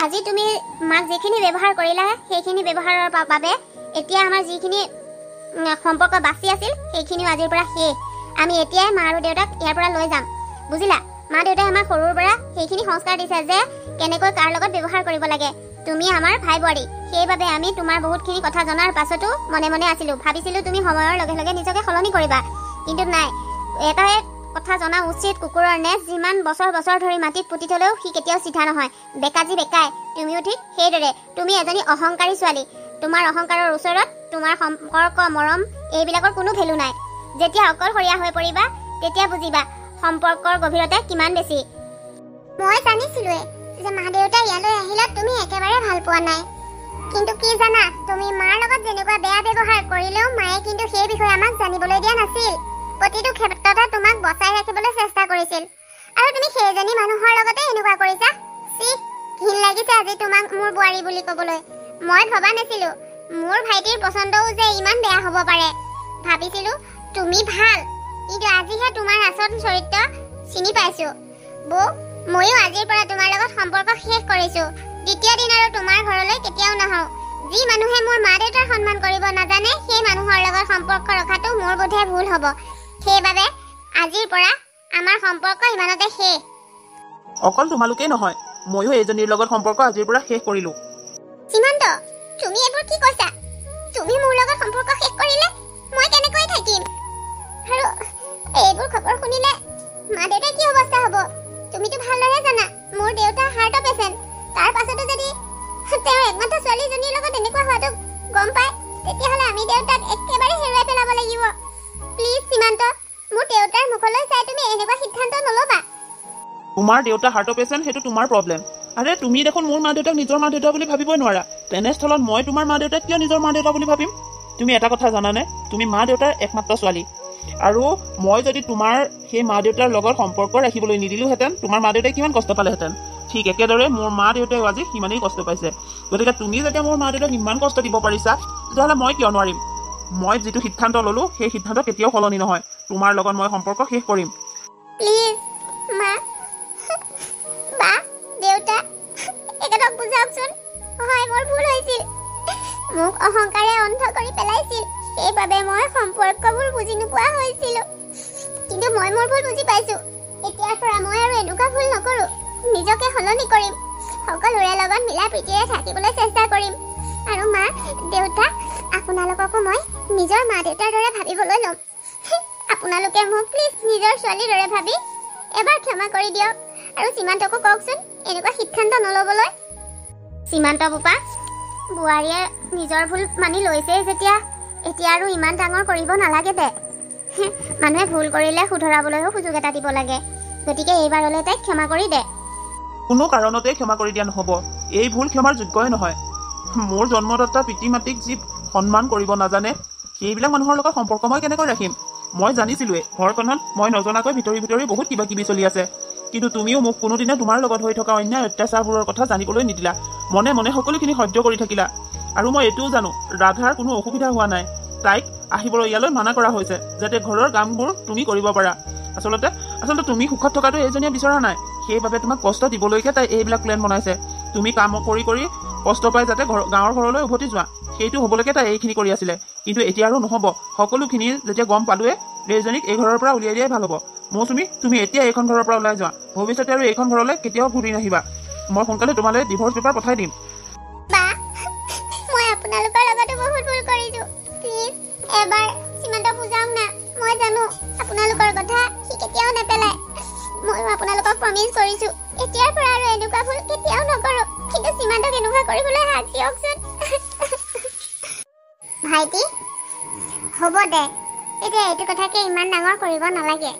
আজি তুমি মাক যিখিনি ব্যৱহাৰ কৰিলা সেইখিনি ব্যৱহাৰৰ বাবে এতিয়া আমাৰ যিখিনি সম্পৰ্ক বাচি আছিল সেইখিনিও আজিৰ পৰা শেষ। আমি এতিয়াই মা আৰু দেউতাক ইয়াৰ পৰা লৈ যাম, বুজিলা? মা দেউতাই আমাক সৰুৰ পৰা সেইখিনি সংস্কাৰ দিছে যে কেনেকৈ কাৰ লগত ব্যৱহাৰ কৰিব লাগে। তুমি আমাৰ ভাই বোৱাৰী, সেইবাবে আমি তোমাৰ বহুতখিনি কথা জনাৰ পাছতো মনে মনে আছিলোঁ। ভাবিছিলোঁ তুমি সময়ৰ লগে লগে নিজকে সলনি কৰিবা, কিন্তু নাই। এটাই কথা জনা উচিত, কুকুৰৰ নেজ যিমান বছৰ ধৰি মাটিত পুতি থলেও সি কেতিয়াও চিধা নহয়। বেকাজি বেকাই, তুমিও ঠিক সেইদৰে। তুমি এজনী অহংকাৰী ছোৱালী। তোমাৰ অহংকাৰৰ ওচৰত তোমাৰ সম্পৰ্ক মৰম এইবিলাকৰ কোনো ভেলু নাই। যেতিয়া অকলশৰীয়া হৈ পৰিবা তেতিয়া বুজিবা সম্পৰ্কৰ গভীৰতা কিমান বেছি। মই জানিছিলোৱে যে মা দেউতা ইয়ালৈ আহিলে তুমি একেবাৰে ভাল পোৱা নাই, কিন্তু কি জানা, তুমি মাৰ লগত যেনেকুৱা বেয়া ব্যৱহাৰ কৰিলেও মায়ে কিন্তু সেই বিষয়ে আমাক জানিবলৈ দিয়া নাছিল। প্ৰতিটো ক্ষেত্ৰতে তোমাক বচাই ৰাখিবলৈ চেষ্টা কৰিছিল, আৰু তুমি সেইজনী মানুহৰ লগতে এনেকুৱা কৰিছা। ঘিণ লাগিছে আজি তোমাক মোৰ বোৱাৰী বুলি ক'বলৈ। মই ভবা নাছিলো মোৰ ভাইটিৰ পচন্দও যে ইমান বেয়া হ'ব পাৰে। ভাবিছিলো তুমি ভাল, কিন্তু আজিহে তোমাৰ আচল চৰিত্ৰ চিনি পাইছো। বৌ, ময়ো আজিৰ পৰা তোমাৰ লগত সম্পৰ্ক শেষ কৰিছো। দ্বিতীয় দিন আৰু তোমাৰ ঘৰলৈ কেতিয়াও নাহো। যি মানুহে মোৰ মা দেউতাৰ সন্মান কৰিব নাজানে সেই মানুহৰ লগত সম্পৰ্ক ৰখাটো মোৰ বোধে ভুল হ'ব। সেইবাবে আজিৰ পৰা আমাৰ সম্পৰ্ক ইমানতে শেষ। অকল তোমালোকেই নহয়, ময়ো এইজনীৰ লগত সম্পৰ্ক আজিৰ পৰা শেষ কৰিলো। সীমান্ত, তুমি এইবোৰ কি কৈছা? তুমি মোৰ লগত সম্পৰ্ক শেষ কৰিলে মই কেনেকৈ থাকিম? আৰু এইবোৰ খবৰ শুনিলে মা দেউতাৰ কি অৱস্থা হ'ব? তুমিতো ভালদৰে জানা মোৰ দেউতা হাৰ্টৰ পেচেণ্ট। তাৰ পাছতো যদি তেওঁৰ একমাত্ৰ ছোৱালীজনীৰ লগত এনেকুৱা হোৱাটো গম পায়, তেতিয়াহ'লে আমি দেউতাক একেবাৰে হেৰুৱাই পেলাব লাগিব। প্লিজ সীমান্ত, মোৰ দেউতাৰ মুখলৈ চাই তুমি এনেকুৱা সিদ্ধান্ত নল'বা। তোমাৰ দেউতা হাৰ্টৰ পেচেণ্ট, সেইটো তোমাৰ প্ৰব্লেম। আৰে তুমি দেখোন মোৰ মা দেউতাক নিজৰ মা দেউতা বুলি ভাবিবই নোৱাৰা। তেনেস্থলত মই তোমাৰ মা দেউতাক কিয় নিজৰ মা দেউতা বুলি ভাবিম? তুমি এটা কথা জানানে, তুমি মা দেউতাৰ একমাত্ৰ ছোৱালী, আৰু মই যদি তোমাৰ সেই মা দেউতাৰ লগত সম্পৰ্ক ৰাখিবলৈ নিদিলোহেঁতেন তোমাৰ মা দেউতাই কিমান কষ্ট পালেহেঁতেন। ঠিক একেদৰে মোৰ মা দেউতাই আজি সিমানেই কষ্ট পাইছে। গতিকে তুমি যেতিয়া মোৰ মা দেউতাক ইমান কষ্ট দিব পাৰিছা, তেতিয়াহ'লে মই কিয় নোৱাৰিম? মই যিটো সিদ্ধান্ত ল'লো সেই সিদ্ধান্ত কেতিয়াও সলনি নহয়। তোমাৰ লগত মই সম্পৰ্ক শেষ কৰিম। প্লিজ মা, বা, দেউতা, একেলগ বুজাওকচোন। হয়, মোৰ ভুল হৈছিল। মোক অহংকাৰে অন্ধ কৰি পেলাইছিল। সেইবাবে মই সম্পৰ্কবোৰ বুজি নোপোৱা হৈছিলো। কিন্তু মই মোৰ ভুল বুজি পাইছো। এতিয়াৰ পৰা মই আৰু এনেকুৱা ভুল নকৰো। নিজকে সলনি কৰিম। সকলোৰে লগত মিলা প্ৰীতিৰে থাকিবলৈ চেষ্টা কৰিম। আৰু মা দেউতা, আপোনালোককো মই নিজৰ মা দেউতাৰ দৰে ভাবিবলৈ ল'ম। আপোনালোকে মোক প্লিজ নিজৰ ছোৱালীৰ দৰে ভাবি এবাৰ ক্ষমা কৰি দিয়ক। আৰু সীমান্তকো কওকচোন এনেকুৱা সিদ্ধান্ত নল'বলৈ। সীমান্ত বোপা, বোৱাৰীয়ে নিজৰ ভুল মানি লৈছেই যেতিয়া এতিয়া আৰু ইমান ডাঙৰ কৰিব নালাগে দে। মানুহে ভুল কৰিলে শুধৰাবলৈও সুযোগ এটা দিব লাগে। গতিকে এইবাৰলৈ তাইক ক্ষমা কৰি দে। কোনো কাৰণতে ক্ষমা কৰি দিয়া নহ'ব। এই ভুল ক্ষমাৰ যোগ্যই নহয়। মোৰ জন্মদাতা পিতৃ মাতৃক যি সন্মান কৰিব নাজানে, সেইবিলাক মানুহৰ লগত সম্পৰ্ক মই কেনেকৈ ৰাখিম? মই জানিছিলোৱে ঘৰখনত মই নজনাকৈ ভিতৰি বহুত কিবা কিবি চলি আছে, কিন্তু তুমিও মোক কোনোদিনে তোমাৰ লগত হৈ থকা অন্যায় অত্যাচাৰবোৰৰ কথা জানিবলৈ নিদিলা। মনে মনে সকলোখিনি সহ্য কৰি থাকিলা। আৰু মই এইটোও জানো ৰাধাৰ কোনো অসুবিধা হোৱা নাই। তাইক আহিবলৈ ইয়ালৈ মানা কৰা হৈছে যাতে ঘৰৰ কামবোৰ তুমি কৰিব পাৰা। আচলতে তুমি সুখত থকাটো এইজনীয়ে বিচৰা নাই। সেইবাবে তোমাক কষ্ট দিবলৈকে তাই এইবিলাক প্লেন বনাইছে। তুমি কাম কৰি কষ্ট পাই যাতে গাঁৱৰ ঘৰলৈ উভতি যোৱা, সেইটো হ'বলৈকে তাই এইখিনি কৰি আছিলে। কিন্তু এতিয়া আৰু নহ'ব। সকলোখিনি যেতিয়া গম পালোৱে, এইজনীক এই ঘৰৰ পৰা উলিয়াই দিয়াই ভাল হ'ব। তুমি এতিয়া এইখন ঘৰৰ পৰা ওলাই যোৱা। ভৱিষ্যতে আৰু এইখন ঘৰলৈ কেতিয়াও ঘূৰি নাহিবা। মই সোনকালে তোমালৈ ডিভৰ্চ পেপাৰ পঠাই দিম। বা, মই আপোনালোকৰ লগতো বহুত ভুল কৰিছো। প্লিজ এবাৰ সীমান্তক প্ৰমিছ কৰিছো এতিয়াৰ পৰা আৰু এনেকুৱা ভুল কেতিয়াও নকৰো কিন্তু সীমান্তক এনেকুৱা কৰিবলৈ হাত দিয়কচোন ভাইটি হ'ব দে এতিয়া এইটো কথাকে ইমান ডাঙৰ কৰিব নালাগে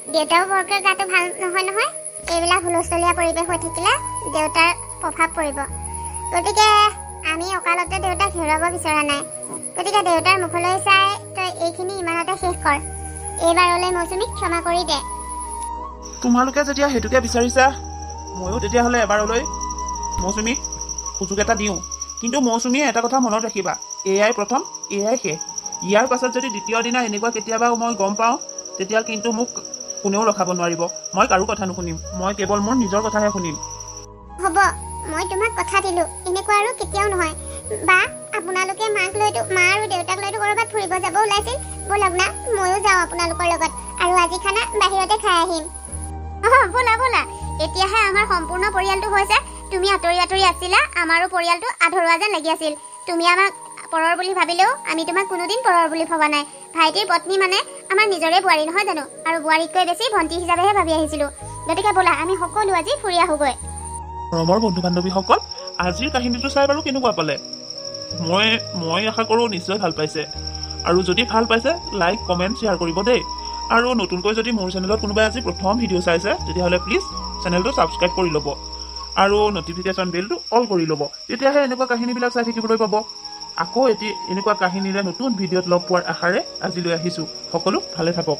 দেউতাও বৰকে গাটো ভাল নহয় এইবিলাক হুলস্থলীয়া পৰিৱেশ হৈ থাকিলে দেউতাৰ প্ৰভাৱ পৰিব গতিকে আমি অকালতে দেউতাক হেৰুৱাব বিচৰা নাই গতিকে দেউতাৰ মুখলৈ চাই তই এইখিনি ইমানতে শেষ কৰ এইবাৰলৈ মৌচুমীক ক্ষমা কৰি দে তোমালোকে যেতিয়া সেইটোকে বিচাৰিছা ময়ো তেতিয়াহ'লে এবাৰলৈ মৌচুমীক সুযোগ এটা দিওঁ কিন্তু মৌচুমীয়ে এটা কথা মনত ৰাখিবা এয়াই প্ৰথম এয়াই শেষ ইয়াৰ পাছত যদি দ্বিতীয় দিনা এনেকুৱা কেতিয়াবা মই গম পাওঁ তেতিয়া কিন্তু মোক কোনেও ৰখাব নোৱাৰিব মই কাৰো কথা নুশুনিম মই কেৱল মোৰ নিজৰ কথাহে শুনিম হ'ব মই তোমাক কথা দিলো এনেকুৱা আৰু কেতিয়াও নহয় বা আপোনালোকে মাক লৈতো মা আৰু দেউতাক লৈতো ক'ৰবাত ফুৰিব যাব ওলাইছিল ব'লক না ময়ো যাওঁ আপোনালোকৰ লগত আৰু আজি খানা বাহিৰতে খাই আহিম ব'লা ব'লা এতিয়াহে আমাৰ সম্পূৰ্ণ পৰিয়ালটো হৈছে তুমি আঁতৰি আঁতৰি আছিলা আমাৰো পৰিয়ালটো আধৰুৱা যেন লাগি আছিল তুমি আমাক পৰৰ বুলি ভাবিলেও আমি তোমাক কোনোদিন পৰৰ বুলি ভবা নাই ভাইটিৰ পত্নী মানে আমাৰ নিজৰে বোৱাৰী নহয় জানো আৰু বোৱাৰীতকৈ বেছি ভণ্টি হিচাপেহে ভাবি আহিছিলো গতিকে ব'লা আমি সকলো আজি ফুৰি আহোগৈ মৰমৰ বন্ধু বান্ধৱীসকল আজিৰ কাহিনীটো চাই বাৰু কেনেকুৱা পালে মই আশা কৰোঁ নিশ্চয় ভাল পাইছে আৰু যদি ভাল পাইছে লাইক কমেণ্ট শ্বেয়াৰ কৰিব দেই আৰু নতুনকৈ যদি মোৰ চেনেলত কোনোবাই আজি প্ৰথম ভিডিঅ' চাইছে তেতিয়াহ'লে প্লিজ চেনেলটো ছাবস্ক্ৰাইব কৰি ল'ব আৰু নটিফিকেশ্যন বেলটো অল কৰি ল'ব তেতিয়াহে এনেকুৱা কাহিনীবিলাক চাই থাকিবলৈ পাব আকৌ এটি এনেকুৱা কাহিনীৰে নতুন ভিডিঅ'ত লগ পোৱাৰ আশাৰে আজিলৈ আহিছোঁ সকলো ভালে থাকক